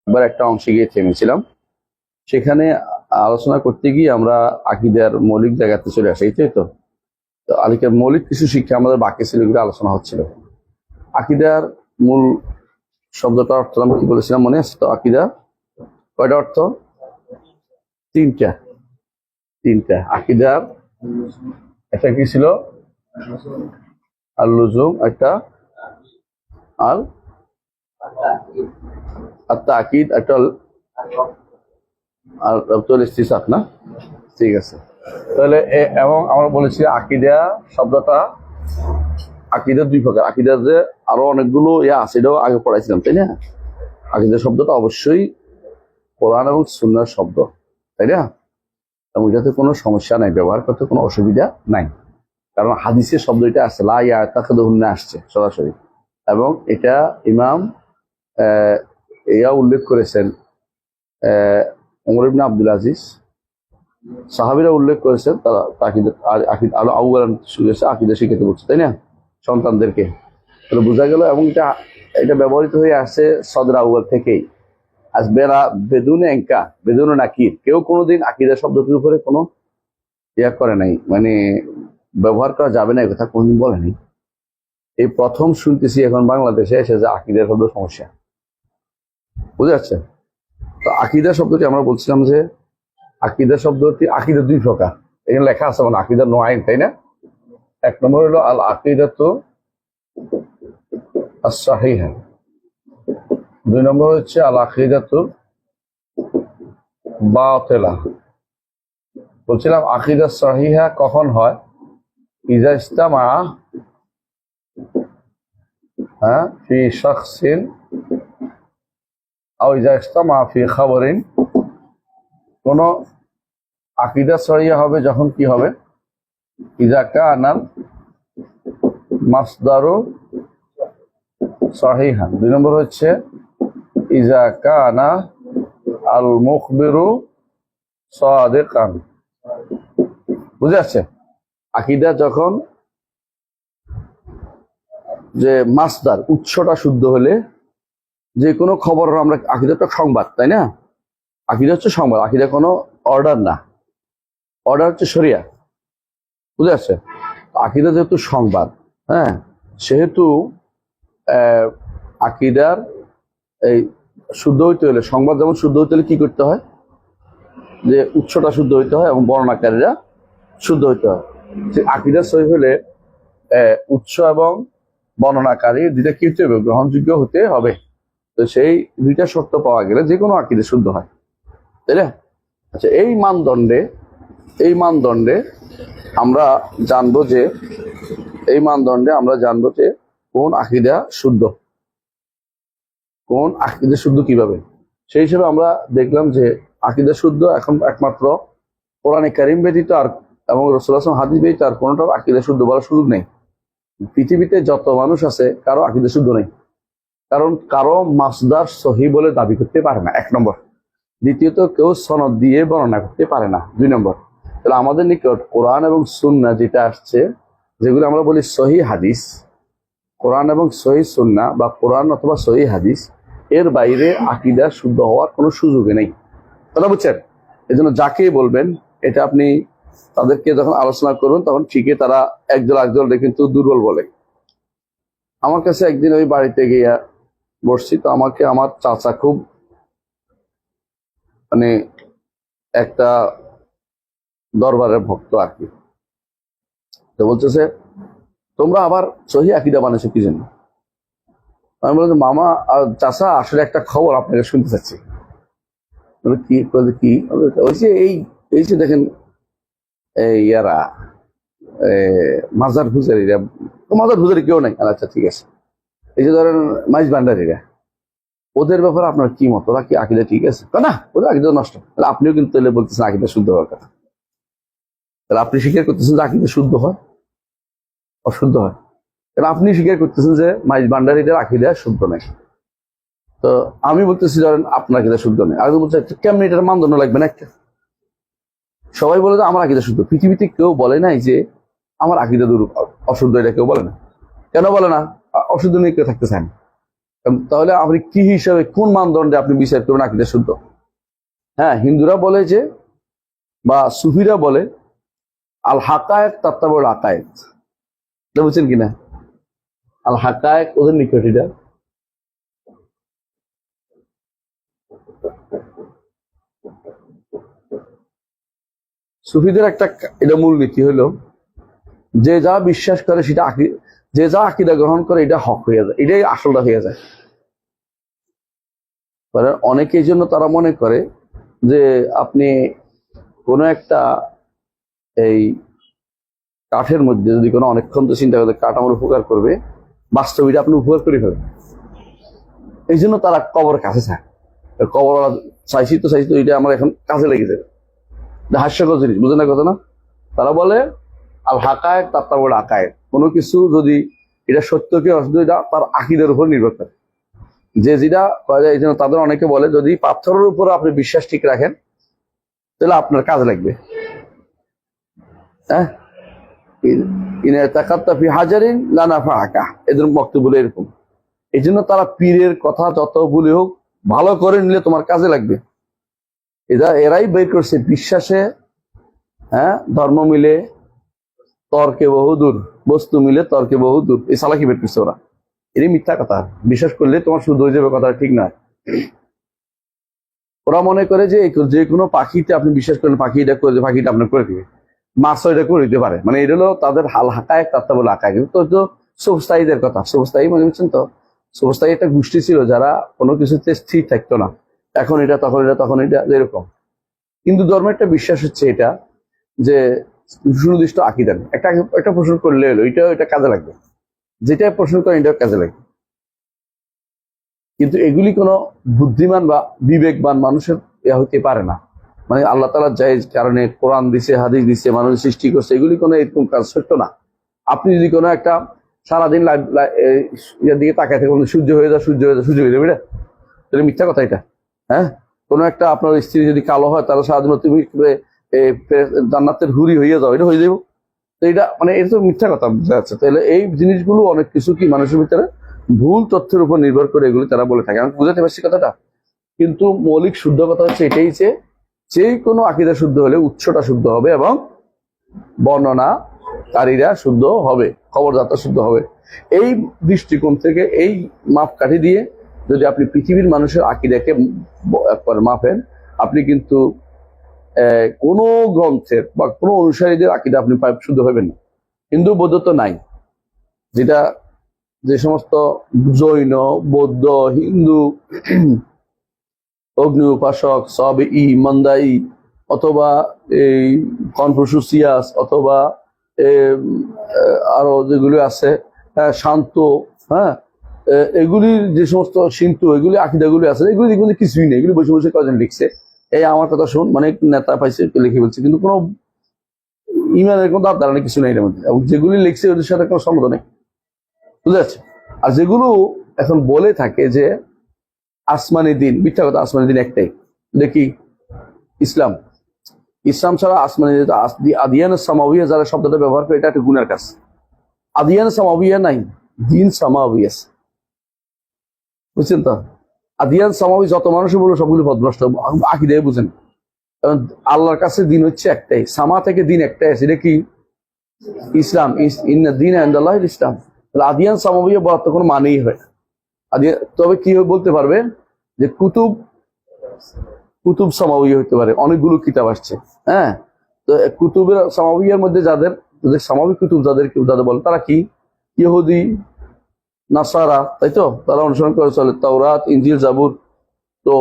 এবার একটা অংশে গিয়ে থেমেছিলাম। সেখানে আলোচনা করতে গিয়ে আমরা আকীদার মৌলিক জায়গাতে চলে আসি, তাই তো। তো আলিকের মৌলিক কিছু শিক্ষা আমাদের বাকি ছিল, এগুলো আলোচনা হচ্ছিল। আকীদার মূল শব্দটার অর্থ আমি কি বলেছিলাম মনে আছে তো? আকীদা কয়টা অর্থ? তিনটা। আকীদার একটা কি ছিল? আল লুজুম, একটা আল তাকিদ, একটা আর ইস্তিসাক না? ঠিক আছে। তাহলে এবং আমরা বলেছি আকীদা শব্দটা, আকীদা দুই প্রকার। আকীদার যে আরো অনেকগুলো আছে, এটাও আগে পড়াইছিলাম, তাই না? আকীদা শব্দটা অবশ্যই কোরআন এবং সুন্নাহর শব্দ, তাই না? এবং এটাতে কোনো সমস্যা নাই, ব্যবহার করতে কোনো অসুবিধা নাই। কারণ হাদিসের শব্দ এটা আসছে, লা ইয়াতাখিদুহুন্না আসছে সরাসরি। এবং এটা ইমাম ইয়া উল্লেখ করেছেন, ওমর ইবনে আব্দুল আজিজ, সাহাবীরা উল্লেখ করেছেন, তারা আকীদা শিখাতে বলছে, তাই না, সন্তানদেরকে। তাহলে বোঝা গেল। এবং এটা ব্যবহৃত হয়ে আসছে সদর আউয়াল থেকেই। আজ বেদুনে এঙ্কা বেদুনে নাকির, কেউ কোনোদিন আকীদা শব্দটির উপরে কোনো ইয়া করে নাই, মানে ব্যবহার করা যাবে না, এই কথা কোনদিন বলে নাই। এই প্রথম শুনতেছি এখন বাংলাদেশে এসে যে আকীদা শব্দ সমস্যা, বুঝা যাচ্ছে? তো আকীদা শব্দটি আমরা বলছিলাম যে আকীদা শব্দটি, আকীদা দুই প্রকার, এখানে লেখা আছে, মানে আকীদা নয়, তাই না? এক নম্বর হলো আল আকীদাতু আস-সাহিহা, দুই নম্বর হচ্ছে আল আকীদাতু বাতিলা। বলছিলাম আকীদা সাহিহা কখন হয়? ইজা ইজতামা ফি শাখসিন আও ইজা ইজতামা ফি খাবরিন। কোন আকীদা সহিহা হবে যখন কি হবে? ইজা কানাল মাসদারু সহিহান। দুই নম্বর হচ্ছে ইজা কানা আল মুখবিরু সাদিকান। বুঝে আসছে? আকীদা যখন যে মাসদার, উৎসটা শুদ্ধ হলে যে কোনো খবর, আমরা আকীদা তো সংবাদ, তাই না? আকীদা হচ্ছে সংবাদ, আকীদা কোনো অর্ডার না, অর্ডার হচ্ছে শরিয়া। বুঝে আসছে? আকীদা যেহেতু সংবাদ, হ্যাঁ, সেহেতু আকীদার এই শুদ্ধ হইতে হলে, সংবাদ যেমন শুদ্ধ হইতে হলে কি করতে হয়? যে উৎসটা শুদ্ধ হইতে হয় এবং বর্ণনাকারীরা শুদ্ধ হইতে হয়। যে আকীদা সহিহ হলে উৎস এবং বর্ণনাকারী দুইটা কি হতে হবে? গ্রহণযোগ্য হতে হবে। তো সেই দুইটা শর্ত পাওয়া গেলে যে কোনো আকীদা শুদ্ধ হয়, তাই না? আচ্ছা, এই মানদণ্ডে আমরা জানবো যে কোন আকীদা শুদ্ধ, কোন আকীদা শুদ্ধ কিভাবে। সেই হিসেবে আমরা দেখলাম যে আকীদা শুদ্ধ এখন একমাত্র কোরআনে কারীম ব্যতীত আর এবং রাসূলুল্লাহ সাল্লাল্লাহু আলাইহি ওয়াসাল্লাম হাদিস ব্যতীত আর কোনটার আকীদা শুদ্ধ বলার সুযোগ নেই। পৃথিবীতে যত মানুষ আছে কারো আকীদা শুদ্ধ নেই, কারণ কারো মাসদার সহি বলে দাবি করতে পারে না, এক নম্বর। দ্বিতীয়ত, কেউ সনদ দিয়ে বর্ণনা করতে পারে না, দুই নম্বর। তাহলে আমাদের নিকট কোরআন এবং সুন্নাহ যেটা আসছে, যেগুলো আমরা বলি সহি হাদিস, কোরআন এবং সহি সুন্নাহ বা কোরআন অথবা সহি হাদিস, এর বাইরে আকীদা শুদ্ধ হওয়ার কোনো সুযোগই নেই। কথা বুঝছেন? এই জন্য যাকেই বলবেন, এটা আপনি তাদেরকে যখন আলোচনা করবেন তখন ঠিকই তারা একদল কিন্তু দুর্বল বলে। আমার কাছে একদিন ওই বাড়িতে গিয়া বসছি, তো আমাকে আমার চাচা খুব মানে একটা দরবারের ভক্ত আর কি, তো বলতেছে, তোমরা আবার সহি আকীদা বানাইছো কি জন্য? আমি বললাম, মামা চাচা, আসলে একটা খবর আপনাকে শুনতে চাচ্ছি। কি কি? এই যে দেখেন ইয়ারা মাজার পূজারীরা, মাজার পূজারী কেউ নাই, আচ্ছা ঠিক আছে, এই যে ধরেন মাইজ ভান্ডারীরা, ওদের ব্যাপারে আপনার কি মত? ওরা কি আকীদা ঠিক আছে? না, ওদের আকীদা নষ্ট। তাহলে আপনিও কিন্তু তাহলে বলতেছেন আকীদা শুদ্ধ হওয়ার কথা। তাহলে আপনি স্বীকার করতেছেন যে আকীদা শুদ্ধ হয়, অশুদ্ধ হয়। কারণ আপনি স্বীকার করতেছেন যে মাইজ ভান্ডারীদের আকীদা শুদ্ধ নেই। তো আমি বলতেছি ধরেন আপনার আকীদা শুদ্ধ নেই, আর বলছে কেমনি এটার মানদণ্ড লাগবে না একটা? সবাই বলে যে আমার আকীদা শুদ্ধ। পৃথিবীতে কেউ বলে নাই যে আমার আকীদা অশুদ্ধ, এটা কেউ বলে না। কেন বলে না? অশুদ্ধ নিয়ে কেউ থাকতে চায় না। তাহলে আপনি কি হিসাবে কোন মানদণ্ডে আপনি বিচার করবেন আকীদা শুদ্ধ? হ্যাঁ, হিন্দুরা বলে যে, বা সুফিরা বলে আল হাকায়েক তাত্তাবুল আকায়েদ, বুঝছেন কিনা? আল হাকায়েক ওদের নিকট এটা। সুফিদের একটা এটা মূলনীতি হলো যে যা বিশ্বাস করে সেটা যে যা আকীদা গ্রহণ করে এটা হক হয়ে যায়, এটাই আসলটা হয়ে যায়। অনেকে এই জন্য তারা মনে করে যে আপনি কোনো একটা এই কাঠের মধ্যে যদি কোনো অনেকক্ষণ তো চিন্তা করে কাঠ আমার উপকার করবে, বাস্তবিটা আপনি উপকার করে ফেলবেন। এই জন্য তারা কবর কাছে চায়, কবর চাইছি তো এটা আমার এখন কাজে লেগে যাবে। হাস্যকর জিনিস, বুঝে না কথা না? তারা বলে আল হাকায়েক তাত্তাবুল আকায়েদ, কোনো কিছু যদি এটা সত্য কি অসত্য এটা তার আকীদার উপর নির্ভর করে। যে যেটা করা যায়, এই জন্য তাদের অনেকে বলে যদি পাথরের উপর আপনি বিশ্বাস ঠিক রাখেন তাহলে আপনার কাজে লাগবে। হ্যাঁ, হাজারিন লানাফা আঁকা, এদের বক্তব্য এরকম। এই জন্য তারা পীরের কথা যত বলে হোক ভালো করে নিলে তোমার কাজে লাগবে। এরাই বের করছে বিশ্বাসে হ্যাঁ ধর্ম মিলে তর্কে বহুদূর, বস্তু মিলে তর্কে বহুদূর, এই সালাকি বের করছে ওরা। এরই মিথ্যা কথা, বিশ্বাস করলে তোমার শুদ্ধ হয়ে যাবে, কথা ঠিক নয়। ওরা মনে করে যে কোনো পাখিতে আপনি বিশ্বাস করেন পাখি এটা করে, পাখিটা আপনার করে দিবে, মাছও এটা করে দিতে পারে। মানে এটা হলো তাদের হাল হাকায় তাত্তাবুল আকায়। কিন্তু তো শুভস্থায়ীদের কথা, শুভস্থায়ী মানে বুঝছেন তো, শুভস্থায়ী একটা গোষ্ঠী ছিল যারা কোনো কিছুতে স্থির থাকতো না, এখন এটা তখন এটা তখন এটা, এরকম। কিন্তু ধর্মের একটা বিশ্বাস হচ্ছে এটা যে সুনির্দিষ্ট আকীদা নেই, একটা প্রশ্ন করলে হলো এটা কাজে লাগবে, যেটা প্রশ্ন করেন এটাও কাজে লাগবে। কিন্তু এগুলি কোনো বুদ্ধিমান বা বিবেকবান মানুষের হতে পারে না। মানে আল্লাহ তাআলা যাই কারণে কোরআন দিছে, হাদিস দিছে, মানুষ সৃষ্টি করছে, এগুলি কোনো এরকম কাজ সত্য না। আপনি যদি কোনো একটা সারাদিন এর দিকে তাকায় থাকে, সূর্য হয়ে যায় সূর্য হয়ে যায় সূর্য হয়ে যাবে, এটা মিথ্যা কথা। এটা হ্যাঁ, কোনো একটা আপনার স্ত্রী যদি কালো হয় তাহলে সারাদিন তুমি জান্নাতের হুরি হয়ে যাও, এটা হয়ে যাবো। তো এটা মানে এটা তো মিথ্যা কথা বোঝা যাচ্ছে। তাহলে এই জিনিসগুলো অনেক কিছু কি মানুষের ভিতরে ভুল তথ্যের উপর নির্ভর করে এগুলি তারা বলে থাকে। আমি বুঝাতে পারছি কথাটা? কিন্তু মৌলিক শুদ্ধ কথা হচ্ছে এটাই যে কোনো আকীদা শুদ্ধ হলে উৎসটা শুদ্ধ হবে এবং বর্ণনাকারীরা শুদ্ধ হবে, খবরদাতা শুদ্ধ হবে। এই দৃষ্টিকোণ থেকে এই মাপকাঠি দিয়ে যদি আপনি পৃথিবীর মানুষের আকীদাকে মাপেন, আপনি কিন্তু কোনো গ্রন্থের বা কোনো অনুসারীদের আকীদা আপনি শুদ্ধ হবেন না। হিন্দু বৌদ্ধ তো নাই, যেটা যে সমস্ত জৈন, বৌদ্ধ, হিন্দু, অগ্নি উপাসক সব মন্দাই অথবা এই কনফুসিয়াস অথবা আরো যেগুলি আছে শান্ত, হ্যাঁ, এগুলির যে সমস্ত সিন্তু, এগুলি আকীদাগুলি আছে, এগুলি দেখবেন কিছুই নেই। এগুলি বসে বসে কজন লিখছে, এই আমার কথা শুন, মানে নেতা পাইছে লিখে বলছে, কিন্তু কোনো ইমানের কোনো দাঁত দাঁড়ানো কিছু নেই এর মধ্যে। এবং যেগুলি লিখছে ওদের সাথে কোনো সম্বন্ধ নেই, বুঝতে পারছি? আর যেগুলো এখন বলে থাকে যে আসমানি দিন, মিথ্যা কথা। আসমানি দিন একটাই, দেখি ইসলাম। ইসলাম ছাড়া আসমানি আদিয়ান সামাউইয়া যারা শব্দটা ব্যবহার করে, এটা একটা গুনার কাজ। আদিয়ান সামাউইয়া নাই, দিন সামাউইয়া, বুঝছেন তো? আদিয়ান সামাউই যত মানুষের বলবো সবগুলো বদভ্রষ্ট, আকীদায় বুঝেন। কারণ আল্লাহর কাছে দিন হচ্ছে একটাই, সামা থেকে দিন একটাই আছে, এটা কি? ইসলাম। ইন্না দীনা ইনদাল্লাহিল ইসলাম। আদিয়ান সামাউইয়া বলার তো কোনো মানেই হয় না। তবে কি বলতে পারবে যে কুতুব সামাউইয়া হতে পারে, অনেকগুলো কিতাব আসছে। হ্যাঁ, তো কুতুবের সামাউইয়ার মধ্যে যাদের সামাউই কুতুব যাদের বলে, তারা কি? ইহুদি, নাসারা, তাই তো? তারা অনুসরণ করে চলে তাওরাত, ইনজিল, জাবুর। তো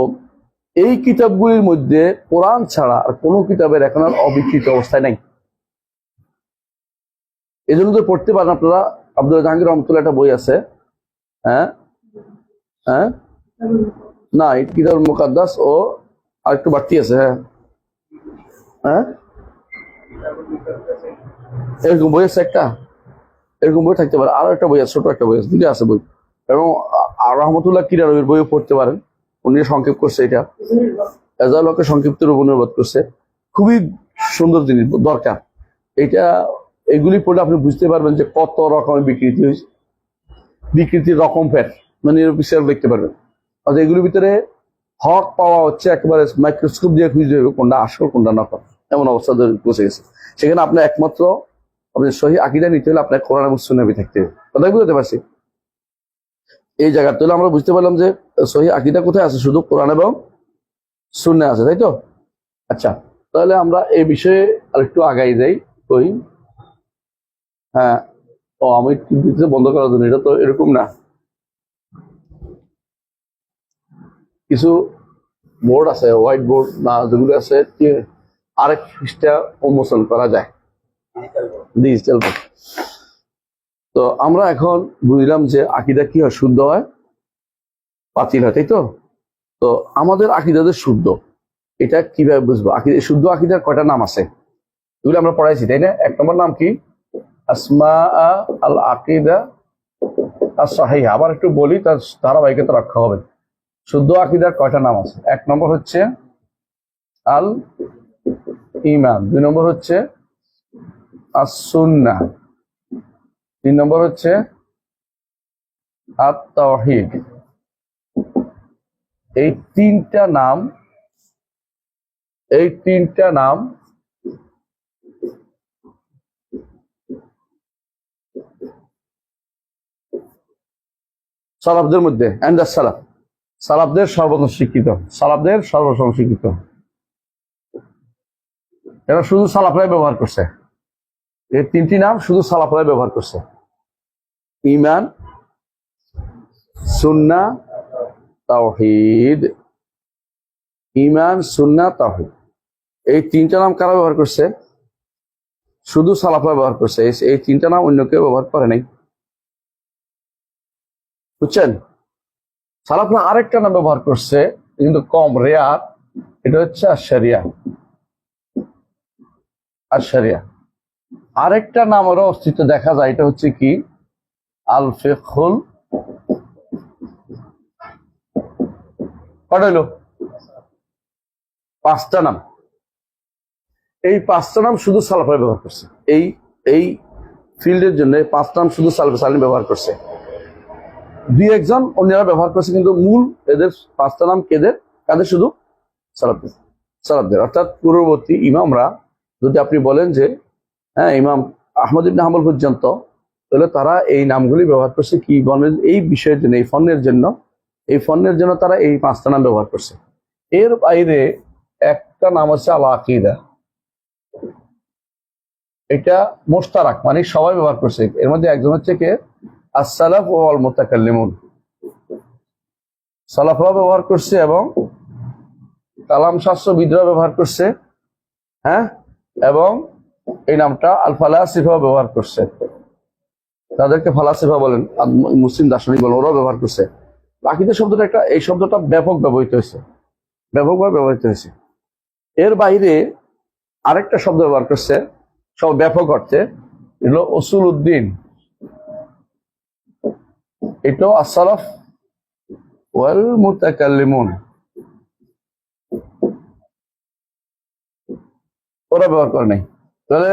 এই কিতাবগুলির মধ্যে কোরআন ছাড়া আর কোনো কিতাবের এখন আর অবিকৃত অবস্থায় নাই। এই জন্য তো পড়তে পারেন আপনারা, আব্দুল জাহাঙ্গীর রহমতুল্লাহ একটা বই আছে, হ্যাঁ হ্যাঁ, না কিতাবুল মুকাদ্দাস ও আর একটু বাড়তি আছে। হ্যাঁ হ্যাঁ, এরকম বই আছে একটা, এরকম বই থাকতে পারে। আরো একটা বই আছে, ছোট একটা বই আছে, দুটো আছে বই। এবং রহমতুল্লাহ কিরারবির বইও পড়তে পারেন, উনি সংক্ষেপ করছে এটা, এজালকে সংক্ষিপ্ত রূপ অনুবাদ করছে। খুবই সুন্দর জিনিস, দরকার এটা। এগুলি পড়লে আপনি বুঝতে পারবেন যে কত রকমের বিকৃতি হয়েছে, বিকৃতির রকম ফের। মানে নিরপেক্ষ দেখতে পারবেন। অর্থাৎ এগুলোর ভিতরে হক পাওয়া হচ্ছে একেবারে মাইক্রোস্কোপ দিয়ে খুঁজে দেবে কোনটা আসল কোনটা নকল, এমন অবস্থা পৌঁছে গেছে। সেখানে আপনার একমাত্র আপনি সহি আকীদা নিতে হলে আপনার কোরআন এবং সুন্নাহ থাকতে হবে। কথা বুঝতে পারছি? এই জায়গা তাহলে আমরা বুঝতে পারলাম যে সহি আকীদা কোথায় আছে, শুধু কোরআন এবং সুন্নাহ আছে, তাই তো? আচ্ছা, তাহলে আমরা এই বিষয়ে আরেকটু আগাই যাই। ওই হ্যাঁ, ও আমি টিভিতে বন্ধ করার জন্য, এটা তো এরকম না। কিছু বোর্ড আছে, হোয়াইট বোর্ড না যেগুলো আছে, আরেক পৃষ্ঠা উন্মোচন করা যায়, ডিজিটাল বোর্ড। তো আমরা এখন বুঝলাম যে আকীদা কি হয়, শুদ্ধ হয়, বাতিল হয়, তাই তো? তো আমাদের আকীদা যে শুদ্ধ, এটা কিভাবে বুঝবো? আকীদা শুদ্ধ আকীদার কয়টা নাম আছে এগুলো আমরা পড়াইছি, তাই না? এক নম্বর নাম কি? আসমা আল আকীদা as-সাহিহা। আবার একটু বলি, তার ধারাবাহিকতা রক্ষা হবে। শুদ্ধ আকীদার কয়টা নাম আছে? এক নম্বর হচ্ছে আল ঈমান, দুই নম্বর হচ্ছে as-সুন্নাহ, তিন নম্বর হচ্ছে আত-তাওহীদ। এই তিনটা নাম সালাফদের মধ্যে সালাফদের সর্বপ্রথম স্বীকৃত। এরা শুধু সালাফরাই ব্যবহার করছে, এই তিনটি নাম শুধু সালাফরাই ব্যবহার করছে: ঈমান, সুন্নাহ, তাওহীদ। ঈমান, সুন্নাহ, তাওহীদ, এই তিনটা নাম কারা ব্যবহার করছে? শুধু সালাফরা ব্যবহার করছে। এই তিনটা নাম অন্য কেউ ব্যবহার করে নাই, বুঝছেন? সালাফরা আরেকটা নাম ব্যবহার করছে, কিন্তু কম রেয়ার, এটা হচ্ছে আশ-শরিয়া। আরেকটা নামেরও অস্তিত্ব দেখা যায়, এটা হচ্ছে কি? আল ফিকহুল। কটা হলো? পাঁচটা নাম। এই পাঁচটা নাম শুধু সালাফরা ব্যবহার করছে। এই ফিল্ডের জন্য পাঁচটা নাম শুধু সালাফে সালিম ব্যবহার করছে। দুই একজন অন্যরা ব্যবহার করছে, কিন্তু মূল এদের পাঁচটা নাম কাদের? শুধু সালাফদের। অর্থাৎ পূর্ববর্তী ইমামরা, যদি আপনি বলেন যে হ্যাঁ ইমাম আহমদ ইবনে হাম্বল পর্যন্ত, তাহলে তারা এই নামগুলি ব্যবহার করছে কি বলেন? এই বিষয়ের জন্য, এই ফন্নের জন্য তারা এই পাঁচটা নাম ব্যবহার করছে। এর বাইরে একটা নাম হচ্ছে আল আকীদা। এটা মোশতারাক, মানে সবাই ব্যবহার করছে। এর মধ্যে একজন হচ্ছে কে? as-সালাফ ওয়াল মুতাকাল্লিমুন। সালাফরা ব্যবহার করছে এবং কালাম শাস্ত্রবিদরা ব্যবহার করছে, হ্যাঁ, এবং এই নামটা আল ফালাসিফা ব্যবহার করছে। তাদেরকে ফালাসিফা বলেন, মুসলিম দার্শনিক বলেন, ওরাও ব্যবহার করছে। আকীদা শব্দটা এই শব্দটা ব্যাপকভাবে ব্যবহৃত হয়েছে। এর বাইরে আরেকটা শব্দ ব্যবহার করছে, সব ব্যাপক অর্থে, এগুলো উসুল উদ্দিন। এটাও as-সালাফ ওয়াল মুতাকাল্লিমুন, ওরা ব্যবহার করে নাই। তাহলে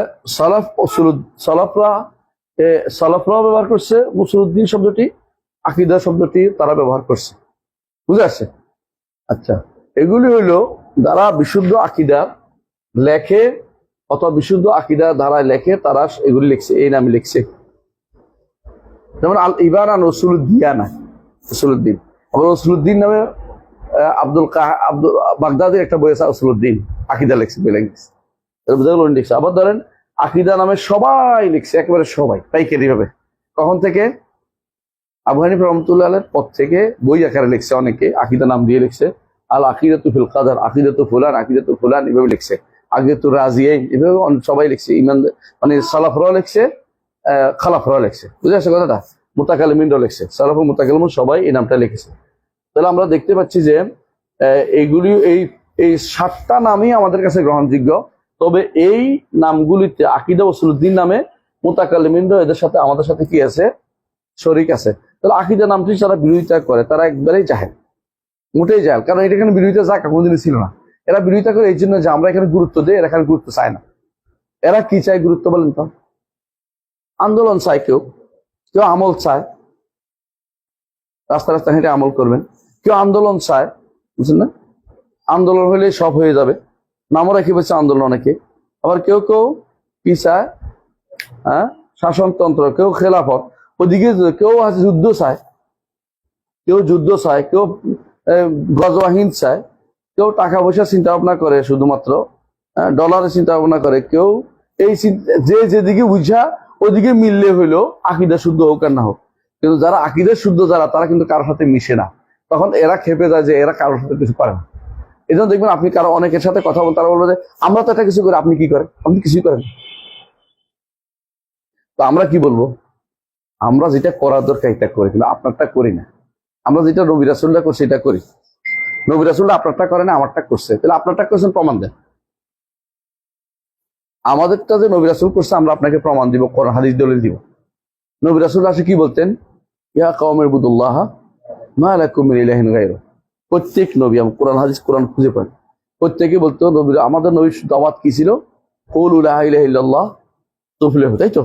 সালাফরা ব্যবহার করছে উসুলউদ্দিন শব্দটি, আকীদা শব্দটি তারা ব্যবহার করছে। বুঝে আসছে? আচ্ছা, এগুলি হইল যারা বিশুদ্ধ আকীদা লেখে অথবা বিশুদ্ধ আকীদা ধারায় লেখে, তারা এগুলি লিখছে, এই নামে লিখছে। যেমন আল ইবানা উসুলউদ্দিন। আবার উসুলউদ্দিন নামে আব্দুল বাগদাদির একটা বই আছে, উসুলউদ্দিন, আকীদা লিখছে, লিখছে। আবার ধরেন আকীদা নামে সবাই লিখছে, একেবারে সবাই পাইকারি ভাবে। কখন থেকে? আবু হানিফা রাহমাতুল্লাহ আলাইহির পর থেকে বই আকারে লিখছে অনেকে, আকীদা নাম দিয়ে লিখছে। আল আকিদাতু ফিল কাদার, আকিদাতু ফুলান এভাবে লিখছে। আকিদাতু রাজিয়াইন এভাবে সবাই লিখছে। ইমান মানে সালাফরাও লিখছে, খালাফরাও লিখছে। বুঝে আসছে কথাটা? মুতাকাল্লিমিনরাও লিখছে, সালাফ ও মুতাকাল্লিমুন সবাই এই নামটা লিখেছে। তাহলে আমরা দেখতে পাচ্ছি যে এইগুলি এই 7টা নামই আমাদের কাছে গ্রহণযোগ্য। তবে এই নামগুলিতে আকীদা উসুলউদ্দিন নামে মুতাকাল্লিমিনরা এদের সাথে আমাদের সাথে কি আছে? শরীক আছে। তাহলে আকীদা নামটি যারা বিরোধিতা করে তারা একবারেই জাহেল, মোটেই জাহেল। কারণ এটা এখানে বিরোধিতা যাক কোনোদিনই ছিল না। এরা বিরোধিতা করে এই জন্য যে আমরা এখানে গুরুত্ব দিই, এরা এখানে গুরুত্ব চায় না। এরা কি চায় গুরুত্ব বলেন তো? আন্দোলন চায়, কেউ আমল চায়। রাস্তা রাস্তা হেঁটে আমল করবেন। কেউ আন্দোলন চায়, বুঝলেন না, আন্দোলন হলে সব হয়ে যাবে, নামও রেখে বলছে আন্দোলন অনেকে। আবার কেউ কেউ কি চায়, হ্যাঁ, শাসনতন্ত্র, কেউ খেলাফত, ওদিকে কেউ আছে যুদ্ধ চায়, কেউ যুদ্ধ চায়, কেউ গজওয়াহিদ চায়, কেউ টাকা পয়সা চিন্তা ভাবনা করে, শুধুমাত্র ডলারের চিন্তা ভাবনা করে, কেউ এই যে যেদিকে বুঝা ওদিকে মিললে হইলো আকীদা শুদ্ধ হোক আর না হোক। কিন্তু যারা আকীদা শুদ্ধ যারা, তারা কিন্তু কারোর সাথে মিশে না, তখন এরা খেপে যায় যে এরা কারোর সাথে কিছু পারে না। এই জন্য দেখবেন আপনি কারো অনেকের সাথে কথা বলেন, তারা বলবে যে আমরা তো এটা কিছু করি, আপনি কি করেন? আপনি কিছুই করেন। তো আমরা কি বলবো? আমরা যেটা করার দরকার এটা করি, কিন্তু আপনারটা করি না। আমরা যেটা নবী রাসূলরা করছে এটা করি, নবী রাসূলরা আপনারটা করে না, আমারটা করছে। তাহলে আপনারটা করছেন, প্রমাণ দেন। আমাদেরটা যে নবী রাসূল করছে আমরা আপনাকে প্রমাণ দিব, কোরআন হাদিস দলিল দিব। নবী রাসূল আসে কি বলতেন? ইয়া কওমি ইবুদুল্লাহ মা লাকুম মিন ইলাহিন গায়রু। প্রত্যেক নবী, কোরআন হাদিস কোরআন খুঁজে পান, প্রত্যেকে বলতো, নবী, আমাদের নবীর দাওয়াত কি ছিল? কুলু লা ইলাহা ইল্লাল্লাহ তুফলিহু। তাই তো,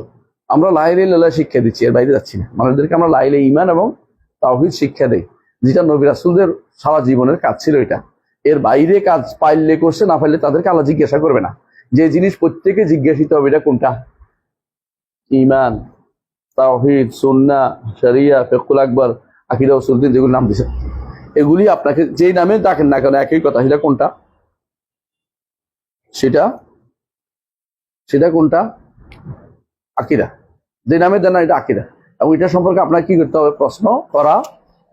আমরা লা ইলাহা ইল্লাল্লাহ শিক্ষা দিচ্ছি, এর বাইরে যাচ্ছি না। মানুষদেরকে আমরা লা ইলাহা ঈমান এবং তাওহীদ শিক্ষা দেই, যেটা নবী রাসূলদের সারা জীবনের কাজ ছিল। এটা এর বাইরে কাজ পাইলে করছে, না পাইলে তাদেরকে আল্লাহ জিজ্ঞাসা করবে না। যে জিনিস প্রত্যেকে জিজ্ঞাসিত হবে, এটা কোনটা? ঈমান, তাওহীদ, সুন্নাহ, শরিয়া, ফিকহুল আকবর, আকীদা, উসুল দ্বীন, যেগুলো নাম দিয়েছে, এগুলি আপনাকে যেই নামে ডাকেন না কেন একই কথা। সেটা কোনটা? সেটা কোনটা? আকীদা। যে নামে দেন না, এটা আকীদা। এবং এটা সম্পর্কে আপনাকে কি করতে হবে? প্রশ্ন করা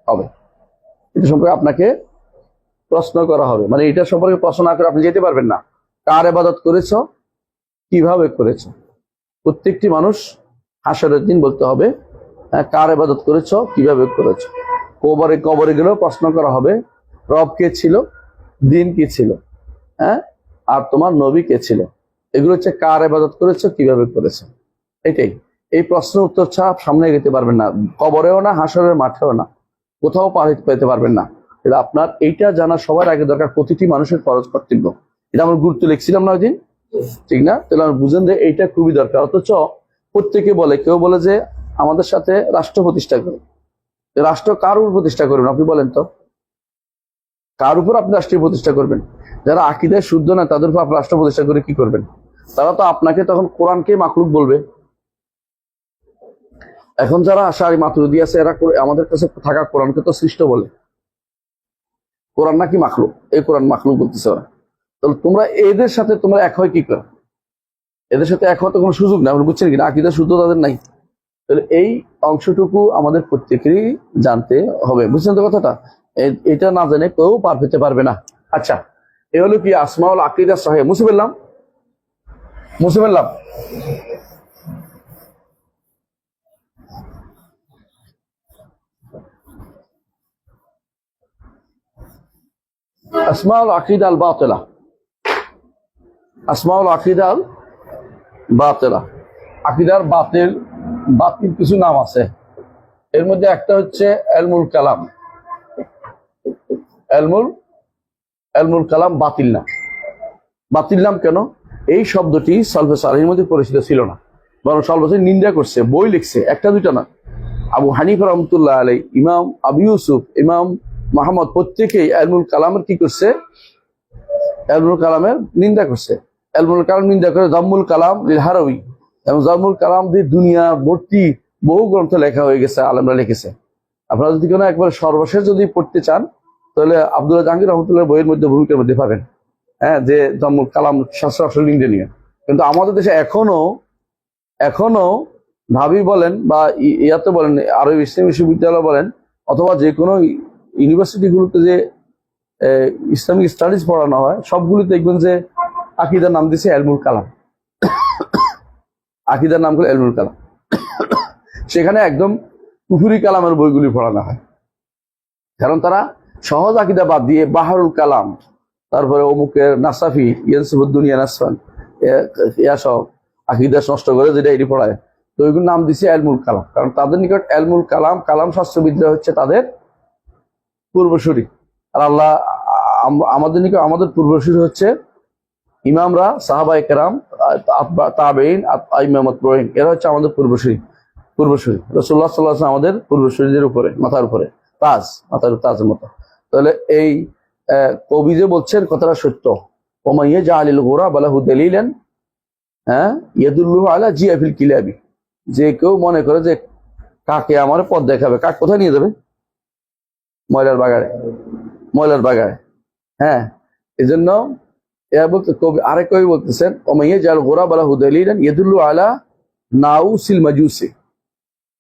হবে। এটা সম্পর্কে আপনাকে প্রশ্ন করা হবে, মানে এটা সম্পর্কে প্রশ্ন না করে আপনি যেতে পারবেন না। কার ইবাদত করেছো, কিভাবে করেছো? প্রত্যেকটি মানুষ হাসরের দিন বলতে হবে, কার ইবাদত করেছো, কিভাবে করেছো। কবরে কবরে গেলেও প্রশ্ন করা হবে, রব কে ছিল, দিন কি ছিল, হ্যাঁ, আর তোমার নবী কে ছিল। এগুলো হচ্ছে কার ইবাদত করেছো, কিভাবে করেছো। এটাই। এই প্রশ্নের উত্তর ছাড়া সামনে যেতে পারবেন না, কবরেও না, হাসরের মাঠেও না, কোথাও পার পেতে পারবেন না। এটা আপনার এইটা জানা সবার আগে দরকার, প্রতিটি মানুষের ফরজ কর্তব্য। এটা আমার গুরুত্ব লিখছিলাম না ওই দিন, ঠিক না? তাহলে আমার বুঝেন যে এইটা খুবই দরকার। অথচ প্রত্যেকে বলে, কেউ বলে যে আমাদের সাথে রাষ্ট্র প্রতিষ্ঠা করে। রাষ্ট্র কার উপর প্রতিষ্ঠা করবেন আপনি বলেন তো? কার উপর আপনি রাষ্ট্রীয় প্রতিষ্ঠা করবেন? যারা আকীদায় শুদ্ধ না তাদের উপর আপনি রাষ্ট্র প্রতিষ্ঠা করে কি করবেন? তারা তো আপনাকে তখন কোরআনকে মাখলুক বলবে। এখন যারা আশারি মাতুরিদি আছে, এরা আমাদের কাছে থাকা কোরআনকে তো সৃষ্ট বলে। কোরআন নাকি মাখলুক, এই কোরআন মাখলুক বলতেছে ওরা। তাহলে তোমরা এদের সাথে তোমরা এক হয় কি করে? এদের সাথে এক হওয়ার তো কোনো সুযোগ নাই। আপনি বুঝছেন কিনা? আকীদা শুদ্ধ তাদের নাই। তাহলে এই অংশটুকু আমাদের প্রত্যেকেরই জানতে হবে, বুঝছেন তো কথাটা? এটা না জেনে কেউ পার পেতে পারবে না। আচ্ছা, এ হলো কি আসমাউল আকীদা সহিহ। মুছে ফেললাম। আসমাউল আকীদা আল বাতিলা। আসমাউল আকীদা আল বাতিলা, আকীদার বাতিল কিছু নাম আছে। এর মধ্যে একটা হচ্ছে ইলমুল কালাম। ইলমুল কালাম বাতিল নাম। বাতিল নাম কেন? এই শব্দটি সালফে সালেহীর মধ্যে পরিচিত ছিল না, বরং সালফে নিন্দা করছে, বই লিখছে, একটা দুইটা না। আবু হানিফা রহমতুল্লাহ আলাই, ইমাম আবু ইউসুফ, ইমাম মুহাম্মদ, প্রত্যেকেই ইলমুল কালামের কি করছে? ইলমুল কালামের নিন্দা করছে। ইলমুল কালাম নিন্দা করে যাম্মুল কালাম লিল হারাওয়ি, এবং যাম্মুল কালাম দিয়ে দুনিয়া ভর্তি বহু গ্রন্থ লেখা হয়ে গেছে, আলেমরা লিখেছে। আপনারা যদি কোনো একবার সর্বশেষ যদি পড়তে চান, তাহলে আব্দুল্লাহ জাহাঙ্গীর রহমতুল্লাহ বইয়ের মধ্যে, ভূমিকার মধ্যে পাবেন, হ্যাঁ, যে যাম্মুল কালাম শাস্ত্র আসল নিন্দনীয়। কিন্তু আমাদের দেশে এখনো ভাবি বলেন বা ইয়াতে বলেন, আরব ইসলামী বিশ্ববিদ্যালয় বলেন, অথবা যে কোনো ইউনিভার্সিটিগুলোতে যে ইসলামিক স্টাডিজ পড়ানো হয়, সবগুলি দেখবেন যে আকীদার নাম দিছে ইলমুল কালাম। আকীদার নাম করে ইলমুল কালাম। সেখানে একদম কুফরি কালামের বইগুলি পড়ানো হয়, কারণ তারা সহজ আকীদা বাদ দিয়ে বাহারুল কালাম, তারপরে অমুকের নাসাফি, ইয়ানসিবুদ্দুনিয়া নাসফান, সব আকীদা নষ্ট করে যেটা এটি পড়ায়, তো ওইগুলোর নাম দিছে ইলমুল কালাম। কারণ তাদের নিকট ইলমুল কালাম, কালাম শাস্ত্রবিদ্যা হচ্ছে তাদের পূর্বসূরি। আর আল্লাহ আমাদের নিকট, আমাদের পূর্বসূরি হচ্ছে ইমামরা, সাহাবায়ে কেরাম, তাবেঈন, আইম্মাত তাবেঈন, এরা হচ্ছে আমাদের পূর্বসূরি। রাসূলুল্লাহ সাল্লাল্লাহু আলাইহি ওয়াসাল্লাম আমাদের পূর্বসূরিদের উপরে, মাথার উপরে। তাজ, মাথার তাজের মতো। তাহলে এই কবি যে বলছেন কথাটা সত্য। ওমাইয়া জাআলিল গুরাবা লাহু দালিলান ইয়াদুল্লু আলা জিয়াফিল কিলাবি, যে কেউ মনে করে যে কাকে আমার পথ দেখাবে, কাক কোথায় নিয়ে যাবে? ময়লার বাগানে, ময়লার বাগানে। হ্যাঁ, এই জন্য বলতে কবি আরেক কবি বলতেছেন ওমাইয়া জাআল গুরাবা লাহু দালিলান ইয়াদুল্লু আলা নাউসিল মাজুসি।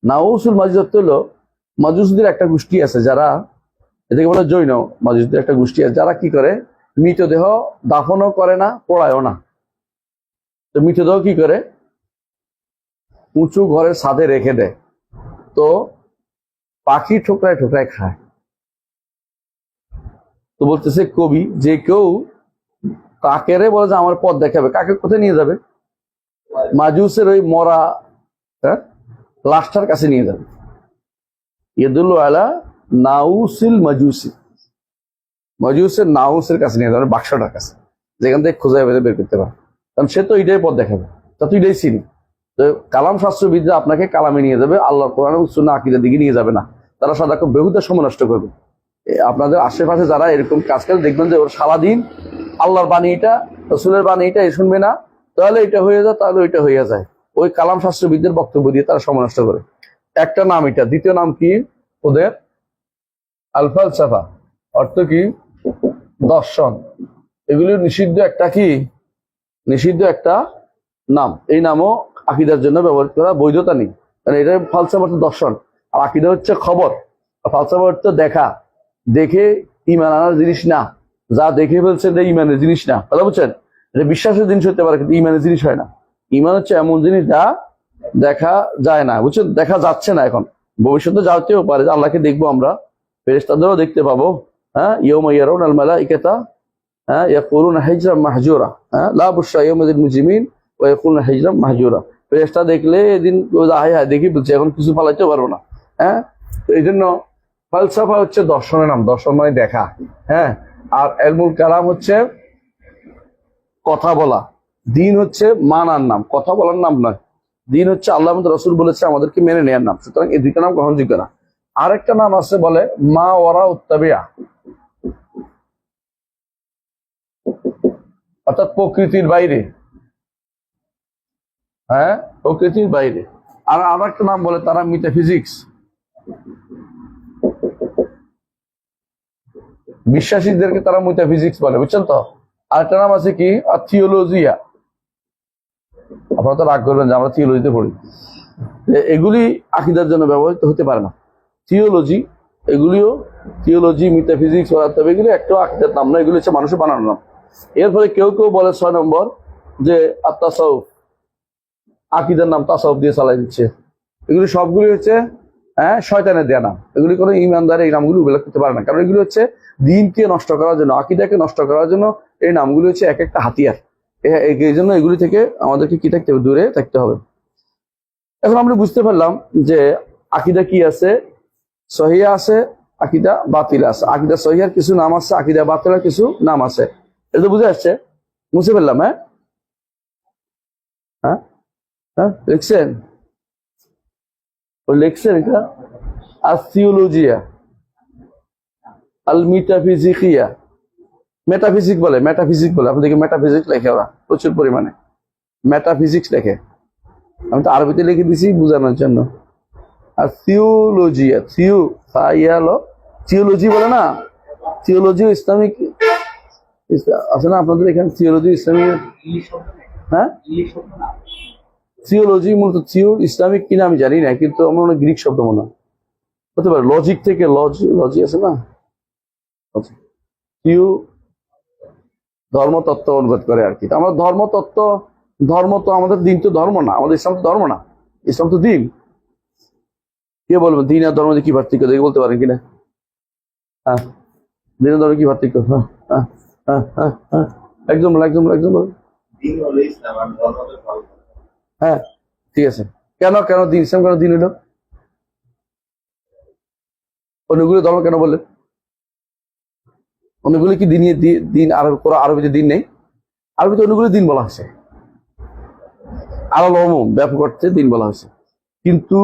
নাউসুল মাজুস হলো মাজুসদের একটা গোষ্ঠী আছে যারা, এটাকে বলে জৈন মাজুসদের একটা গোষ্ঠী আছে যারা কি করে, মৃতদেহ দাফনও করে না, পোড়ায়ও না। তো মৃতদেহ কি করে, উঁচু ঘরের ছাদে রেখে দেয়, তো পাখি ঠোকরায় ঠোকরায় খায়। তো বলতেছে কবি যে কেউ কাকেরে বলে যে আমার পথ দেখাবে, কাকে কোথায় নিয়ে যাবে? মাজুসের ওই মরা লাশটার কাছে নিয়ে যাবে। ইয়াদুল্লু আলা নাউসিল মাজুসি, মাজুসের নাউসের কাছে নিয়ে যাবে, বাক্সটার কাছে, যেখান থেকে খোঁজায় বের করতে পারে, কারণ সে তো এটাই পথ দেখাবে, তা তো এটাই চিনি। তো কালাম শাস্ত্রবিদরা আপনাকে কালামে নিয়ে যাবে, আল্লাহ কোরআন সুন্নাহ আকীদার দিকে নিয়ে যাবে না। তারা সাধারণত বেহুদা সময় নষ্ট করবে। আপনাদের আশেপাশে যারা এরকম কাজ করে দেখবেন যে ওর সারাদিন আল্লাহর বাণীটা, রসুলের বাণীটা শুনবে না, তাহলে এটা হয়ে যায়, তাহলে ওইটা হয়ে যায়। ওই কালাম শাস্ত্রবিদদের বক্তব্য দিয়ে তারা সময় নষ্ট করে। একটা নাম এটা। দ্বিতীয় নাম কি ওদের? আল ফালসাফা, অর্থ কি? দর্শন। এগুলি নিষিদ্ধ একটা কি, নিষিদ্ধ একটা নাম। এই নামও আকীদার জন্য ব্যবহার করা বৈধতা নেই, কারণ এটা ফালসাফা অর্থ দর্শন, আর আকীদা হচ্ছে খবর। ফালসাফা অর্থ দেখা, দেখে ইমান আনার জিনিস না, যা দেখে ফেলছে এটা ইমানের জিনিস না। কথা বুঝছেন? এটা বিশ্বাসের জিনিস হতে পারে কিন্তু ইমানের জিনিস হয় না। ইমান হচ্ছে এমন জিনিস যা দেখা যায় না, বুঝছেন? দেখা যাচ্ছে না, এখন ভবিষ্যতে যাতেও পারে, আল্লাহকে দেখবো আমরা, ফেরেশতাদেরও দেখতে পাবো। হ্যাঁ, ইয়াউমা ইয়ারাউনাল মালাইকাতা ইয়াকুলুনা হিজরাম মাহজুরা, লা বুশরা ইয়াউমাযিল মুজরিমিন ওয়া ইয়াকুলুনা হিজরাম মাহজুরা। ফেরেশতা দেখলে এদিন হায় হায় দেখি বলছে, এখন কিছু ফালাইতে পারবো না। হ্যাঁ, তো এই জন্য ফালসাফা হচ্ছে দর্শনের নাম, দর্শন মানে দেখা। হ্যাঁ, আর ইলমুল কালাম হচ্ছে কথা বলা। দিন হচ্ছে মানার নাম, কথা বলার নাম নয়। দিন হচ্ছে আল্লাহ রসুল বলেছে আমাদেরকে মেনে নেওয়ার নাম। সুতরাং এই দুইটা নাম গ্রহণযোগ্য না। আরেকটা নাম আছে বলে মা ওয়ারা উত্তাবিয়া, অর্থাৎ প্রকৃতির বাইরে। হ্যাঁ, প্রকৃতির বাইরে। আর আরেকটা নাম বলে তারা মেটাফিজিক্স। বিশ্বাসীদেরকে তারা মেটাফিজিক্স বলে, বুঝছেন তো? আরেকটা নাম আছে কি, থিওলজিয়া। আপনারা তো রাগ করবেন যে আমরা থিওলজিতে পড়ি, এগুলি আকীদার জন্য ব্যবহৃত হতে পারে না। থিওলজি, এগুলিও থিওলজি, মেটাফিজিক্স, এগুলি একটা আকীদার নাম না, এগুলি হচ্ছে মানুষের বানানোর নাম। এরপরে কেউ কেউ বলে 6 নম্বর যে আত-তাসাউফ, আকীদার নাম তাসাউফ দিয়ে চালাই দিচ্ছে। এগুলি সবগুলি হচ্ছে শয়তানের দেয়া নাম। এগুলি কোনো ইমানদার এই নামগুলি উল্লেখ করতে পারে না, কারণ এগুলি হচ্ছে দিনকে নষ্ট করার জন্য, আকীদাকে নষ্ট করার জন্য এই নামগুলি হচ্ছে এক একটা হাতিয়ার। এই জন্য এগুলি থেকে আমাদেরকে কি থাকতে হবে, দূরে থাকতে হবে। এখন আমরা বুঝতে পারলাম যে আকীদা কি আছে, সহিয়া আছে, আকীদা বাতিল আছে। আকীদা সহিয়ার কিছু নাম আছে, আকীদা বাতিলের কিছু নাম আছে। এটা তো বুঝে আসছে? বুঝতে পারলাম? হ্যাঁ হ্যাঁ হ্যাঁ, লিখছেন? লিখছেন এটা? থিওলজিয়া, আল মেটাফিজিকিয়া, মেটাফিজিক বলে, মেটাফিজিক বলে। আপনাদেরকে মেটাফিজিক্স লেখে ওরা প্রচুর পরিমাণে, মেটাফিজিক্স লেখে। আমি তো আরবিতে লিখে দিছি বোঝানোর জন্য। আর থিওলজিয়া, থিওলজি বলে না, থিওলজি ইসলামিক আছে না আপনাদের এখানে? থিওলজি ইসলামিক, হ্যাঁ, থিওলজি মূলত ইসলামিক কিনা আমি জানি না, কিন্তু আমার মনে গ্রিক শব্দ মনে হতে পারে। লজিক থেকে লজি আছে না, থিও ধর্মতত্ত্ব অনুবাদ করে আর কি। আমরা ধর্মতত্ত্ব, ধর্ম তো আমাদের দিন তো ধর্ম না, আমাদের ইসলাম তো ধর্ম না, ইসলাম তো দিন। কে বলবেন দিন আর ধর্ম কি পার্থক্য, দেখে বলতে পারেন কিনা? হ্যাঁ, দিন আর ধর্ম কি পার্থক্য? হ্যাঁ হ্যাঁ হ্যাঁ হ্যাঁ হ্যাঁ, একদম একদম একদম। হ্যাঁ, ঠিক আছে। কেন কেন দিন, ইসলাম কেন দিন হলো? অন্যগুলো ধর্ম কেন বললেন? অন্যগুলো কি দিন, দিন আরবিতে দিন নেই? আরবিতে অন্যগুলো দিন বলা হয়েছে, আলাল উমুম, ব্যাপক অর্থে দিন বলা হয়েছে। কিন্তু